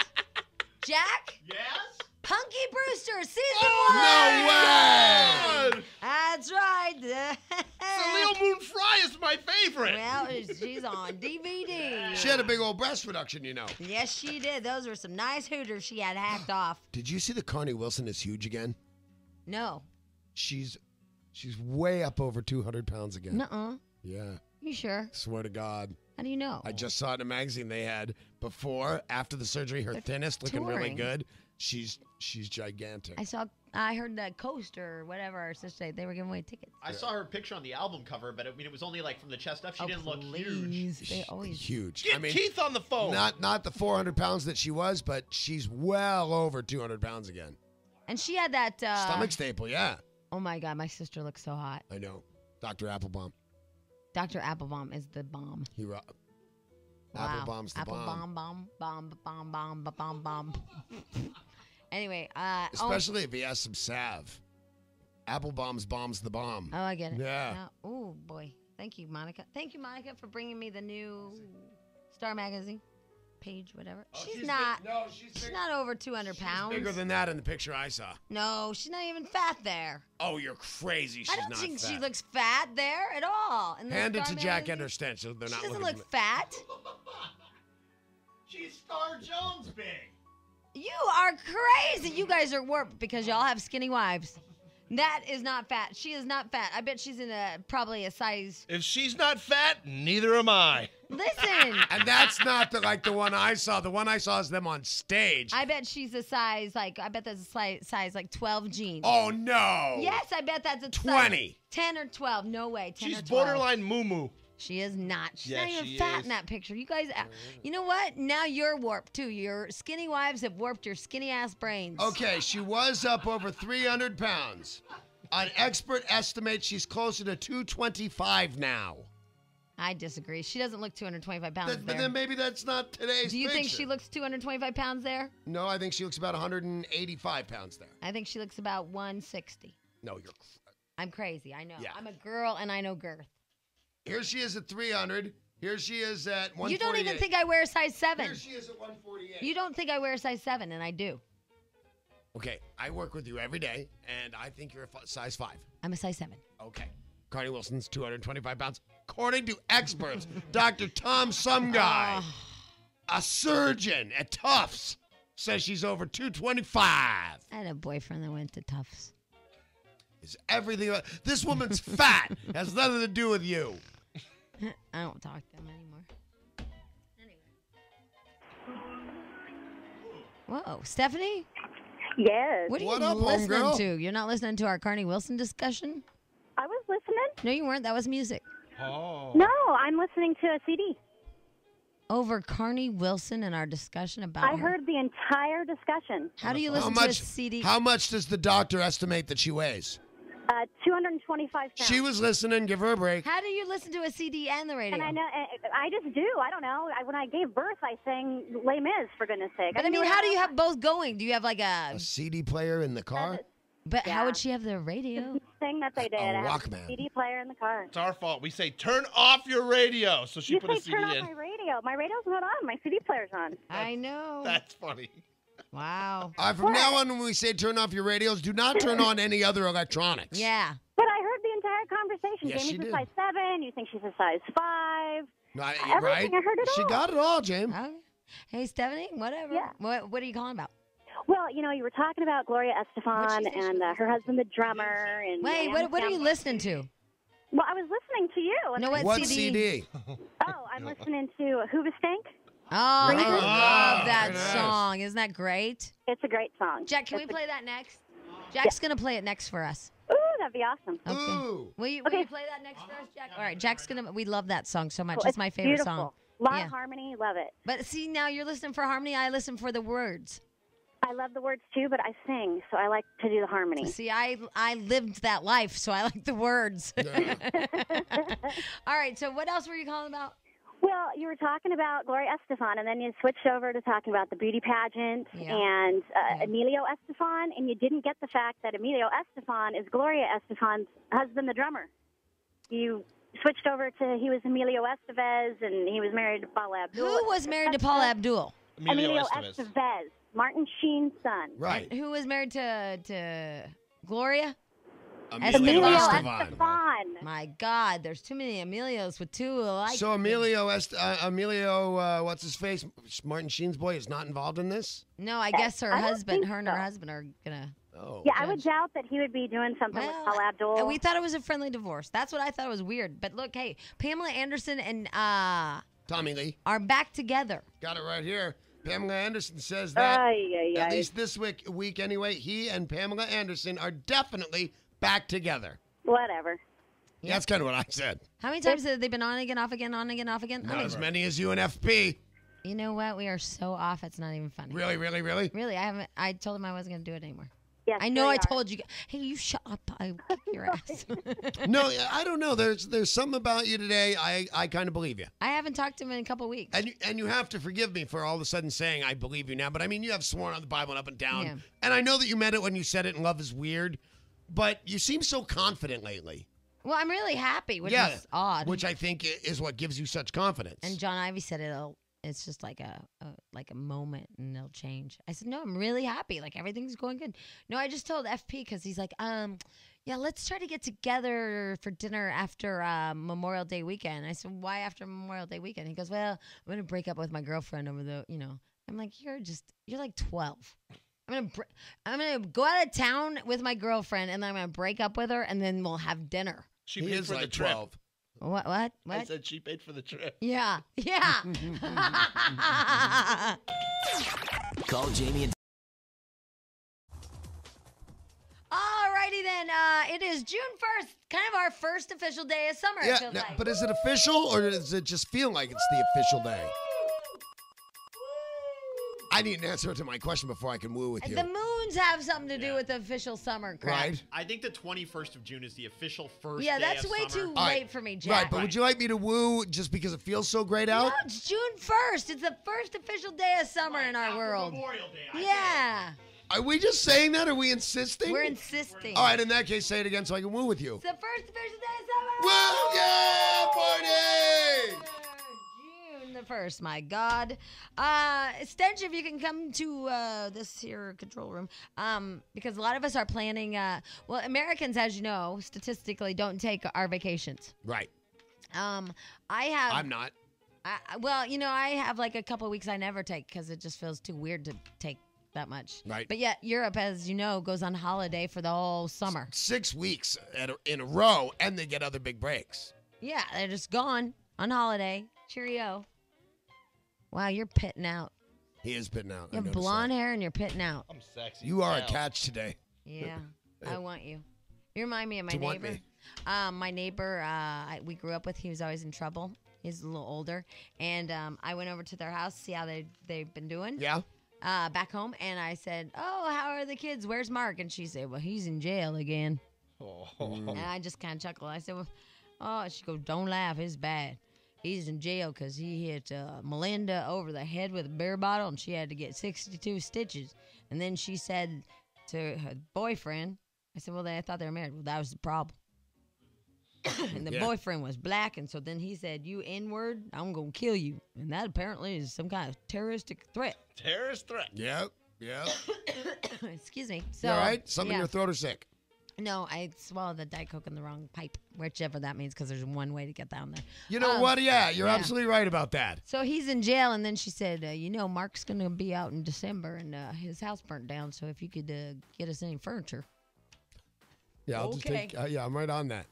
Jack? Yes? Punky Brewster, season 1! No way! That's right. Salil Moon Fry is my favorite. Well, she's on DVD. She had a big old breast reduction, Yes, she did. Those were some nice hooters she had hacked off. Did you see that Carney Wilson is huge again? No. She's way up over 200 pounds again. Nuh-uh. Yeah. You sure? Swear to God. How do you know? I just saw it in a magazine they had before, after the surgery, her thinnest, looking really touring. good. She's gigantic. I heard that Coast or whatever our sister, they were giving away tickets. I saw her picture on the album cover, but it was only like from the chest up. She didn't look please. huge. They always huge. Get Keith on the phone. Not the 400 pounds that she was, but she's well over 200 pounds again. And she had that Stomach staple, yeah. Oh my God, my sister looks so hot. I know. Dr. Applebaum. Dr. Applebaum is the bomb. Wow. Applebaum's the bomb. Anyway, especially if he has some salve. Applebaum's bomb's the bomb. Oh, I get it. Yeah. Oh boy, thank you, Monica. Thank you, Monica, for bringing me the new Star Magazine page, whatever. She's not over 200 pounds. Bigger than that in the picture I saw. No, she's not even fat there. Oh, you're crazy. She's I don't not think fat. she looks fat there at all. In the Hand it Star to Jack Magazine. Enderstein. So they're She not doesn't looking look fat. She's Star Jones big. You are crazy. You guys are warped because y'all have skinny wives. That is not fat. She is not fat. I bet she's in probably a size. If she's not fat, neither am I. Listen. And that's not the one I saw. The one I saw is them on stage. I bet she's a size I bet that's a size like 12 jeans. Oh no. Yes, I bet that's a 20. Size 10 or 12. No way. 10 She's or 12. borderline moo-moo. She is not. She's Yes, not even she fat is. in that picture. You guys, you know what? Now you're warped too. Your skinny wives have warped your skinny ass brains. Okay, she was up over 300 pounds. An expert estimates she's closer to 225 now. I disagree. She doesn't look 225 pounds But there. then maybe that's not today's Do you think picture. she looks 225 pounds there? No, I think she looks about 185 pounds there. I think she looks about 160. No, you're... I'm crazy. I know. Yeah. I'm a girl and I know girth. Here she is at 300. Here she is at 148. You don't even think I wear a size 7. Here she is at 148. You don't think I wear a size 7, and I do. Okay, I work with you every day, and I think you're a size 5. I'm a size 7. Okay. Carney Wilson's 225 pounds. According to experts, Dr. Tom Some Guy, a surgeon at Tufts, says she's over 225. I had a boyfriend that went to Tufts. Is everything... This woman's fat. Has nothing to do with you. I don't talk to him anymore. Anyway. Whoa, Stephanie? Yes. What are What you up, listening homegirl? to? You're not listening to our Carney Wilson discussion? I was listening. No, you weren't. That was music. Oh. No, I'm listening to a CD. Over Carney Wilson and our discussion about I her? heard the entire discussion. How do you listen to a CD? How much does the doctor estimate that she weighs? 225 pounds. She was listening. Give her a break. How do you listen to a CD and the radio? And I know, I just do. I don't know. When I gave birth, I sang Les Mis, for goodness sake. But I mean, how do you have both going? Do you have like A CD player in the car? But how would she have the radio? The thing that they did. I have Walkman. a CD player in the car. It's our fault. We say, turn off your radio. So she You put a say CD turn off in. my radio. My radio's not on. My CD player's on. I know. That's funny. Wow. From now on, when we say turn off your radios, do not turn on any other electronics. Yeah. But I heard the entire conversation. Yes, she Jamie's a did. size 7. You think she's a size 5. Right? Everything, I heard it She all. got it all, James. Okay. Hey, Stephanie, whatever. Yeah. What are you calling about? Well, you know, you were talking about Gloria Estefan and her husband, the drummer. And Wait, what are you listening to? Well, I was listening to you. No, what CD? Oh, I'm listening to Hoobastank. Oh, I Really? love that very nice. song. Isn't that great? It's a great song. Jack, can we play that next? Jack's going to play it next for us. Ooh, that'd be awesome. Okay. Ooh. Will you Okay. play that next for us, Jack? All right, Jack's going to, we love that song so much. Cool. It's my favorite beautiful. song. A lot Yeah. of harmony. Love it. But see, now you're listening for harmony. I listen for the words. I love the words too, but I sing, so I like to do the harmony. See, I lived that life, so I like the words. All right, so what else were you calling about? Well, you were talking about Gloria Estefan, and then you switched over to talking about the beauty pageant and Emilio Estefan, and you didn't get the fact that Emilio Estefan is Gloria Estefan's husband, the drummer. You switched over to he was Emilio Estevez, and he was married to Paula Abdul. Who was married to Paula Abdul? Emilio Estevez, Martin Sheen's son. Right. And who was married to Gloria? Emilio Estefan. Estefan. My God, there's too many Emilios with two alike. So Emilio, what's his face? Martin Sheen's boy is not involved in this? No, I guess her I don't husband, think her and her so. husband are gonna. Oh. Yeah, I would doubt that he would be doing something with Paula Abdul. And we thought it was a friendly divorce. That's what I thought was weird. But look, hey, Pamela Anderson and Tommy Lee are back together. got it right here. Pamela Anderson says that at least this week anyway, he and Pamela Anderson are definitely back together. Whatever. Yeah, that's kind of what I said. How many times have they been on again, off again, on again, off again? Not as many as you and FP. You know what? We are so off. It's not even funny. Really? Really, I haven't. I told him I wasn't going to do it anymore. Yes, I know. they I are. told you. Hey, you shut up! I kick your ass. No, I don't know. There's something about you today. I kind of believe you. I haven't talked to him in a couple weeks. And you have to forgive me for all of a sudden saying I believe you now. But I mean, you have sworn on the Bible and up and down. Yeah. And I know that you meant it when you said it. And love is weird, but you seem so confident lately. Well, I'm really happy, which is odd. Which I think is what gives you such confidence. And John Ivy said it's just like a moment and it'll change. I said, no, I'm really happy. Like everything's going good. No, I just told FP because he's like, yeah, let's try to get together for dinner after Memorial Day weekend. I said, why after Memorial Day weekend? He goes, well, I'm going to break up with my girlfriend over the, I'm like, you're like 12. I'm gonna go out of town with my girlfriend and then I'm gonna break up with her and then we'll have dinner. She paid for the trip. 12. What? I said she paid for the trip. Yeah. Call Jamie and All right, righty then. It is June 1st, kind of our first official day of summer, it Yeah, feels like. but is it official or does it just feel like it's the official day? I need an answer to my question before I can woo with you. The moons have something to do with the official summer crap. Right. I think the 21st of June is the official first Yeah, day that's of way summer. too late for me, Jack. Right, but would you like me to woo just because it feels so great out? No, it's June 1st. It's the first official day of summer in our world. Memorial Day. Yeah. Are we just saying that? Are we insisting? We're insisting. All right, in that case, say it again so I can woo with you. It's the first official day of summer. Woo! Yeah, party! June the 1st, my God. Stench, if you can come to this here control room, because a lot of us are planning, well, Americans, as you know, statistically don't take our vacations. Right. I'm not. Well, you know, I have like a couple of weeks I never take because it just feels too weird to take that much. Right. But yet Europe, as you know, goes on holiday for the whole summer. 6 weeks in a row, and they get other big breaks. Yeah, they're just gone on holiday. Cheerio. Wow, you're pitting out. He is pitting out. You have blonde hair and you're pitting out. I'm sexy. You are a catch today. Yeah, I want you. You remind me of my To want neighbor. me. My neighbor we grew up with, he was always in trouble. He's a little older. And I went over to their house to see how they've been doing. Yeah. Back home. And I said, oh, how are the kids? Where's Mark? And she said, well, he's in jail again. And I just kind of chuckled. I said, well, oh, she goes, don't laugh. It's bad. He's in jail because he hit Melinda over the head with a beer bottle, and she had to get 62 stitches. And then she said to her boyfriend, I said, well, I thought they were married. Well, that was the problem. And the boyfriend was black, and so then he said, you N-word, I'm going to kill you. And that apparently is some kind of terroristic threat. Terrorist threat. Yep. Excuse me. So, You all right? Something in your throat or sick? No, I swallowed the Diet Coke in the wrong pipe, whichever that means, because there's one way to get down there. You know what? Yeah, you're absolutely right about that. So he's in jail, and then she said, you know, Mark's going to be out in December, and his house burnt down, so if you could get us any furniture. Yeah, I'll just take. Yeah, I'm right on that.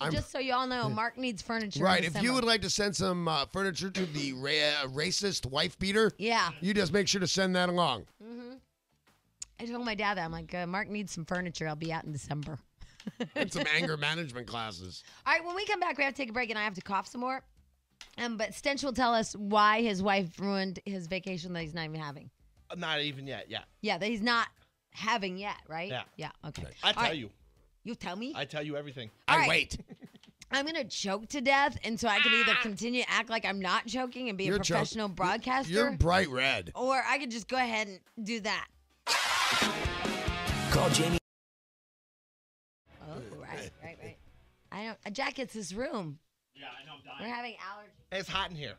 Just so you all know, Mark needs furniture. Right. in If December. you would like to send some furniture to the racist wife beater, you just make sure to send that along. Mm-hmm. I told my dad that. I'm like, Mark needs some furniture. I'll be out in December. And some anger management classes. All right, when we come back, we have to take a break, and I have to cough some more. But Stench will tell us why his wife ruined his vacation that he's not even having. Not even yet, yeah. Yeah, that he's not having yet, right? Yeah. Yeah, okay. I tell you. You tell me? I tell you everything. I wait. I'm going to choke to death, and so I can either continue to act like I'm not choking and be a professional broadcaster. You're bright red. Or I could just go ahead and do that. Call Jamie. Oh, right. I don't. Jack, it's this room. Yeah, I know. I'm dying. We're having allergies. It's hot in here.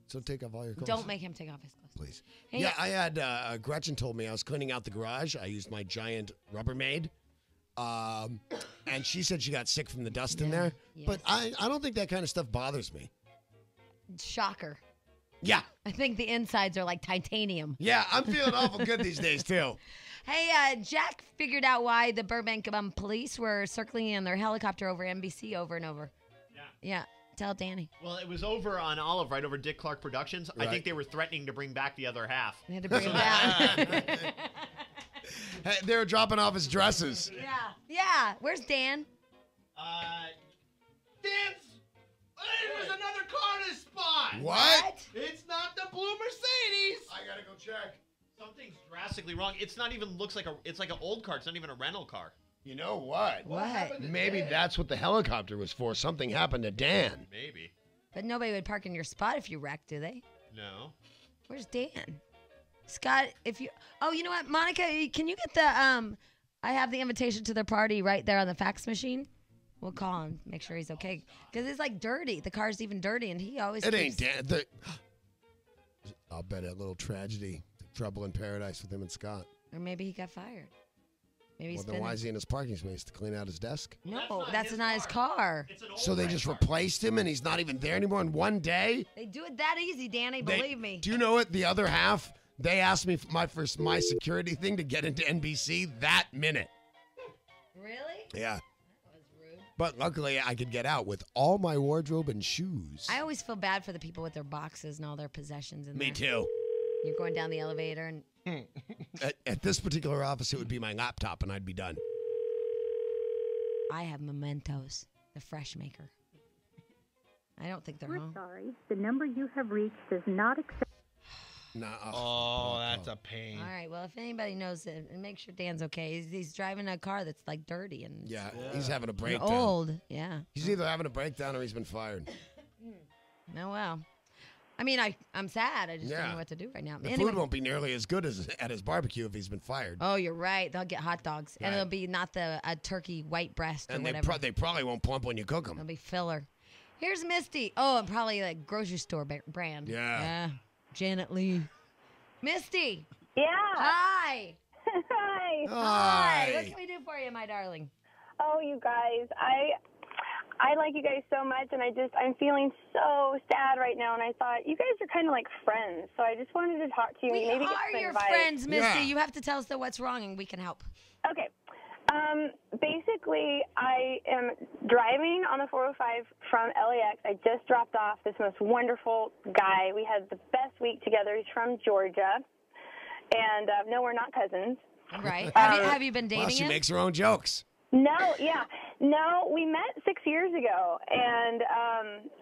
So take off all your clothes. Don't make him take off his clothes. Please. Hey, Yeah, I had Gretchen told me I was cleaning out the garage. I used my giant Rubbermaid. And she said she got sick from the dust in there. Yes. But I don't think that kind of stuff bothers me. Shocker. Yeah. I think the insides are like titanium. Yeah, I'm feeling awful good these days, too. Hey, Jack figured out why the Burbank police were circling in their helicopter over NBC over and over. Yeah. Tell Danny. Well, it was over on Olive, right over Dick Clark Productions. Right. I think they were threatening to bring back the other half. They had to bring him down. Hey, they were dropping off his dresses. Yeah. Where's Dan? Dan's. It was another car in his spot. What? It's not the blue Mercedes. I gotta go check. Something's drastically wrong. It's not even looks like it's like an old car. It's not even a rental car. You know what? What? Maybe that's what the helicopter was for. Something happened to Dan. Maybe. But nobody would park in your spot if you wrecked, do they? No. Where's Dan? Scott, if you... Oh, you know what? Monica, can you get the... I have the invitation to their party right there on the fax machine. We'll call him, make sure he's okay. Because it's like dirty. The car's even dirty, and he always It keeps... ain't Dan. I'll bet a little tragedy. Trouble in paradise with him and Scott. Or maybe he got fired. Maybe he's Well, then why is he in his parking space to clean out his desk? No, that's not his car. So they just replaced him and he's not even there anymore in one day? They do it that easy, Danny. Believe me. Do you know what? The other half, they asked me for my security thing to get into NBC that minute. Really? Yeah. That was rude. But luckily, I could get out with all my wardrobe and shoes. I always feel bad for the people with their boxes and all their possessions in there. Me too. You're going down the elevator and... At this particular office, it would be my laptop and I'd be done. I have mementos. The Freshmaker. I don't think they're We're home. sorry. The number you have reached does not accept. No. Oh, that's a pain. All right. Well, if anybody knows it, and make sure Dan's okay. He's driving a car that's like dirty and Yeah, he's having a and breakdown. old. Yeah. He's either having a breakdown or he's been fired. Oh well. I mean, I'm sad. I just don't Yeah. know what to do right now. The Anyway. food won't be nearly as good as at his barbecue if he's been fired. Oh, you're right. They'll get hot dogs, and Right. it'll be not the turkey white breast or And whatever. they probably won't plump when you cook them. It'll be filler. Here's Misty. Oh, and probably like grocery store brand. Yeah. Janet Lee. Misty. Yeah. Hi. Hi. Hi. What can we do for you, my darling? Oh, you guys, I like you guys so much, and I'm feeling so sad right now, and I thought you guys are kind of like friends, so I just wanted to talk to you. We maybe get are some your advice. friends, Misty. You have to tell us what's wrong, and we can help. Okay. Basically, I am driving on the 405 from LAX. I just dropped off this most wonderful guy. We had the best week together. He's from Georgia. And no, we're not cousins. Right. Have you been dating Well, she him? makes her own jokes. No, yeah. No, we met 6 years ago. And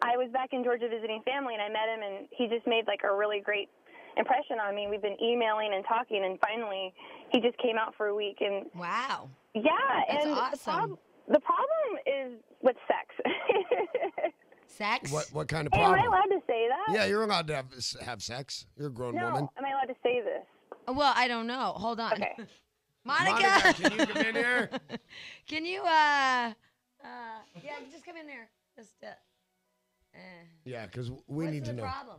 I was back in Georgia visiting family, and I met him, and he just made like a really great impression on me. We've been emailing and talking, and finally he just came out for a week. And wow. Yeah, That's and awesome. the problem is with sex. Sex? What kind of Hey, am problem? I allowed to say that? Yeah, you're allowed to have sex. You're a grown No, woman. am I allowed to say this? Well, I don't know. Hold on. Okay. Monica, can you come in here? Can you yeah, just come in there. Just Yeah, because we need to know. problem?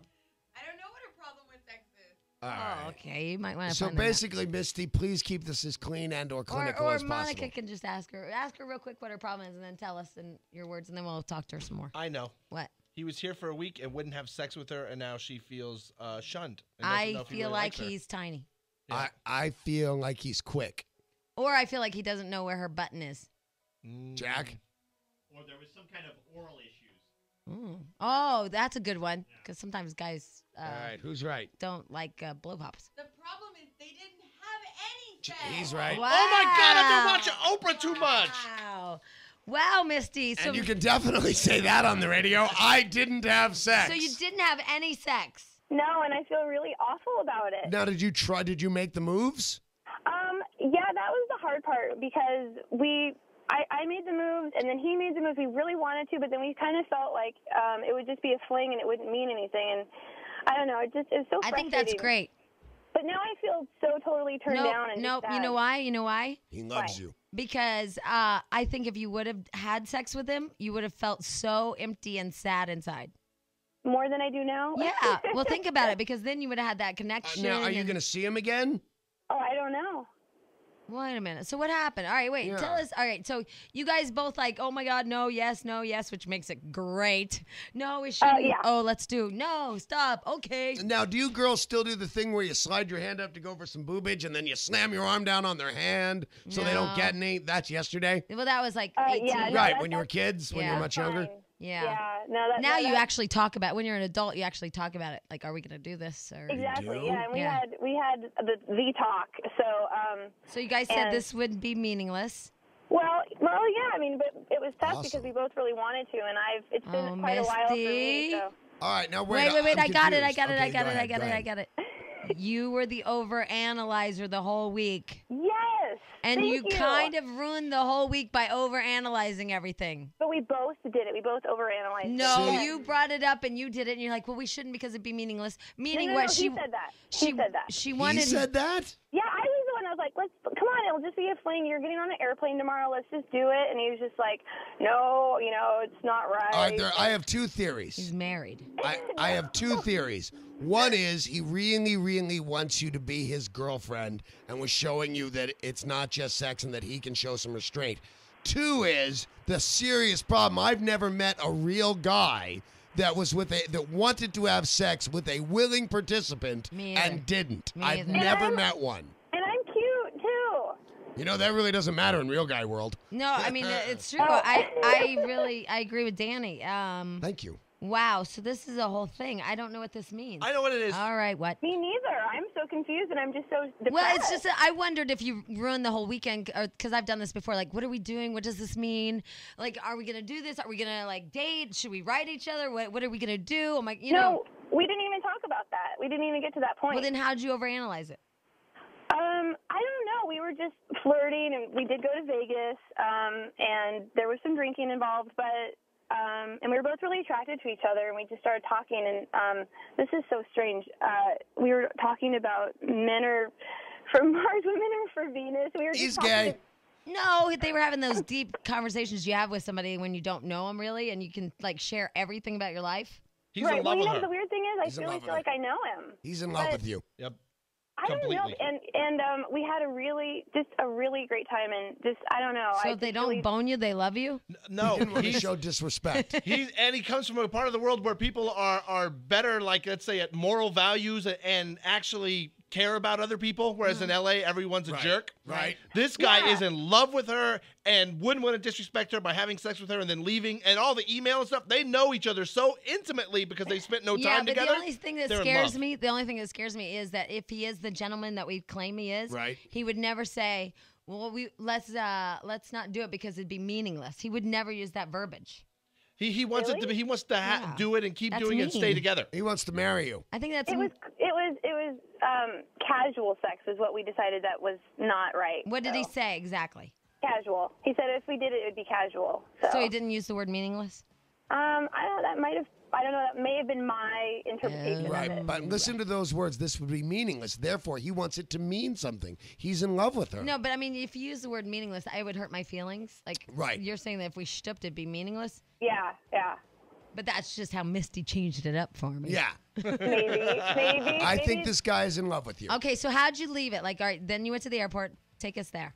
I don't know what her problem with sex is. All right. Oh, okay. You might want to So find that out. basically, Misty, please keep this as clean and/or clinical or as Monica possible. can just ask her real quick what her problem is, and then tell us in your words, and then we'll talk to her some more. I know. What? He was here for a week and wouldn't have sex with her, and now she feels shunned. And doesn't know I if he feel really like likes her. he's tiny, I feel like he's quick. or I feel like he doesn't know where her button is. Jack? Or there was some kind of oral issues. Mm. Oh, that's a good one, because sometimes guys All right, who's right? don't like blow pops. The problem is they didn't have any sex. He's right. Wow. Oh my God! I've been watching Oprah too much. Wow, Misty. So And you can definitely say that on the radio. I didn't have sex. So you didn't have any sex? No, and I feel really awful about it. Now, did you make the moves? Yeah, that was the hard part because I made the moves and then he made the moves. We really wanted to, but then we kind of felt like it would just be a fling and it wouldn't mean anything. And I don't know, it's so frustrating. I think that's great. But now I feel so totally turned down and Nope. sad. You know why? You know why? He loves you. Because I think if you would have had sex with him, you would have felt so empty and sad inside. More than I do now? Yeah. Well, think about it, because then you would have had that connection. Now, are you and- going to see him again? Oh, I don't know. Wait a minute. So what happened? All right, wait. Yeah. Tell us. All right. So you guys both like, oh my God, no, yes, which makes it great. No, we shouldn't. yeah. Oh, let's do. No, stop. Okay. Now, do you girls still do the thing where you slide your hand up to go for some boobage and then you slam your arm down on their hand so they don't No. get any? That's yesterday? Well, that was like 18. yeah, no, Right, that's- when you were kids, when you were much fine. younger? Yeah. Yeah. No, that, Now that, you that- actually talk about, when you're an adult, you actually talk about it. Like, are we going to do this? Or Exactly. do? Yeah, and Yeah. we had the talk. So you guys said and- this would be meaningless. well, yeah. I mean, but it was tough Awesome. because we both really wanted to, and it's been Oh, quite a while for me. Misty. So. All right, now Wait, I'm I got it. confused. Okay, go ahead, go I ahead. got it. You were the over-analyzer the whole week. Yes. And thank you kind of ruined the whole week by over-analyzing everything. But we both did it. We both overanalyzed. No, it. you brought it up and you did it, and you're like, well, we shouldn't because it'd be meaningless. Meaning no, what he she said that. She he said that. She He wanted. said that? Yeah, I was the one. I was like, come on, it'll just be a fling. You're getting on an airplane tomorrow. Let's just do it. And he was just like, no, it's not right. All right, I have two theories. He's married. I have two theories. One is he really, really wants you to be his girlfriend and was showing you that it's not just sex and that he can show some restraint. Two is the serious problem. I've never met a real guy that was that wanted to have sex with a willing participant Me either. and didn't. Me I've either. never met one. And I'm cute, too. You know, that really doesn't matter in real guy world. No, I mean it's true. I agree with Danny. Thank you. Wow, so this is a whole thing. I don't know what this means. I know what it is. All right, what? Me neither. I'm so confused and I'm just so depressed. Well, it's just that I wondered if you ruined the whole weekend, because I've done this before. Like, what are we doing? What does this mean? Like, are we going to do this? Are we going to, like, date? Should we write each other? What are we going to do? I'm like, you know. We didn't even talk about that. We didn't even get to that point. Well, then how'd you overanalyze it? I don't know. We were just flirting, and we did go to Vegas, and there was some drinking involved, but and we were both really attracted to each other, and we just started talking, and this is so strange. We were talking about men are for Mars, women are for Venus. We were just He's talking gay. No, they were having those deep conversations you have with somebody when you don't know them really, and you can, like, share everything about your life. He's right. in love with her. The weird thing is, I really feel like I know him. He's in love with you. Yep. I don't know, and we had a really great time, and just I don't know. So if they don't bone you, they love you? No, He didn't want to show disrespect. He comes from a part of the world where people are better, like, let's say, at moral values and actually care about other people, whereas in LA, everyone's a jerk. Right. This guy is in love with her and wouldn't want to disrespect her by having sex with her and then leaving, and all the email and stuff. They know each other so intimately because they spent no time together. The only thing that They're in scares love. me, is that if he is the gentleman that we claim he is, Right. he would never say, "Well, let's not do it because it'd be meaningless." He would never use that verbiage. He wants it to be. He wants to do it and keep doing it and stay together. He wants to marry you. I think that's It was casual sex is what we decided that was not right. What did he say exactly? Casual. He said if we did it, it would be casual. So he didn't use the word meaningless? I don't know. That may have been my interpretation of Right, it. but listen to those words. This would be meaningless. Therefore, he wants it to mean something. He's in love with her. No, but I mean, if you use the word meaningless, I would hurt my feelings. Like, right. You're saying that if we stooped, it'd be meaningless? Yeah. But that's just how Misty changed it up for me. Yeah. Maybe. I think this guy is in love with you. Okay, so how'd you leave it? Like, all right, then you went to the airport. Take us there.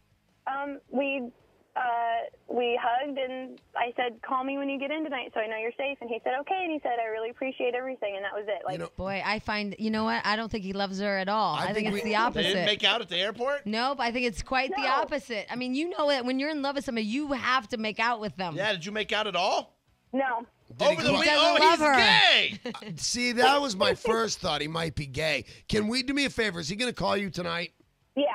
We hugged, and I said, "Call me when you get in tonight, so I know you're safe." And he said, "Okay." And he said, "I really appreciate everything," and that was it. Like, boy, I find, you know what? I don't think he loves her at all. I think it's the opposite. They didn't make out at the airport? Nope, I think it's quite the opposite. I mean, you know that when you're in love with somebody, you have to make out with them. Yeah, did you make out at all? No. Over the He weekend? doesn't Oh, love he's her. gay. See, that was my first thought. He might be gay. Can we do me a favor? Is he going to call you tonight? Yeah.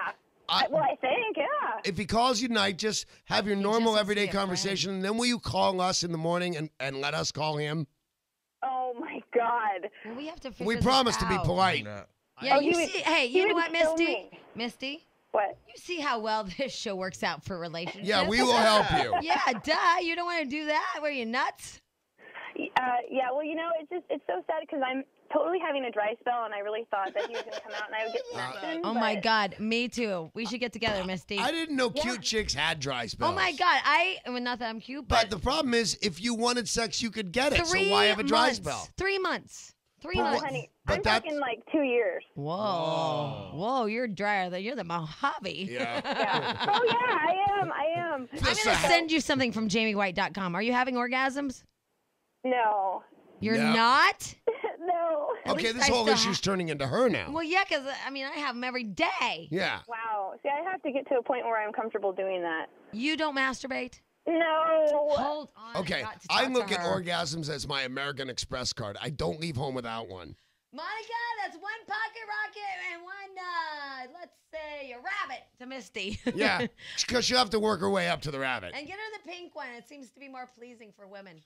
I think, yeah. If he calls you tonight, just have your normal, just everyday be a friend. conversation, and then will you call us in the morning and let us call him? Oh my God. Well, we have to figure We this promise to be out. polite. Yeah, Oh, you he would- see, hey, he you know would what, kill Misty? me. Misty? What? You see how well this show works out for relationships? Yeah, we will help you. Yeah, duh. You don't want to do that? Were you nuts? Yeah, well, you know, it's so sad because I'm totally having a dry spell, and I really thought that he was going to come out and I would get some action. Oh, my God. Me too. We should get together, Misty. I didn't know cute chicks had dry spells. Oh, my God. Well, not that I'm cute, But the problem is, if you wanted sex, you could get it. So why have a dry spell? 3 months. 3 But months. what- Honey, But I'm that's- talking like 2 years. Whoa, you're drier than you're the Mojave. Yeah. Oh, yeah, I am. I'm going to send you something from JamieWhite.com. Are you having orgasms? No. You're No. not? No. Okay, least this I whole still issue's turning into her now. Well, yeah, because, I mean, I have them every day. Yeah. Wow. See, I have to get to a point where I'm comfortable doing that. You don't masturbate? No. Hold on. Okay, got to I talk look to at her. orgasms as my American Express card. I don't leave home without one. Monica, that's one pocket rocket and one, let's say, a rabbit to Misty. Yeah, because she'll have to work her way up to the rabbit. And get her the pink one. It seems to be more pleasing for women.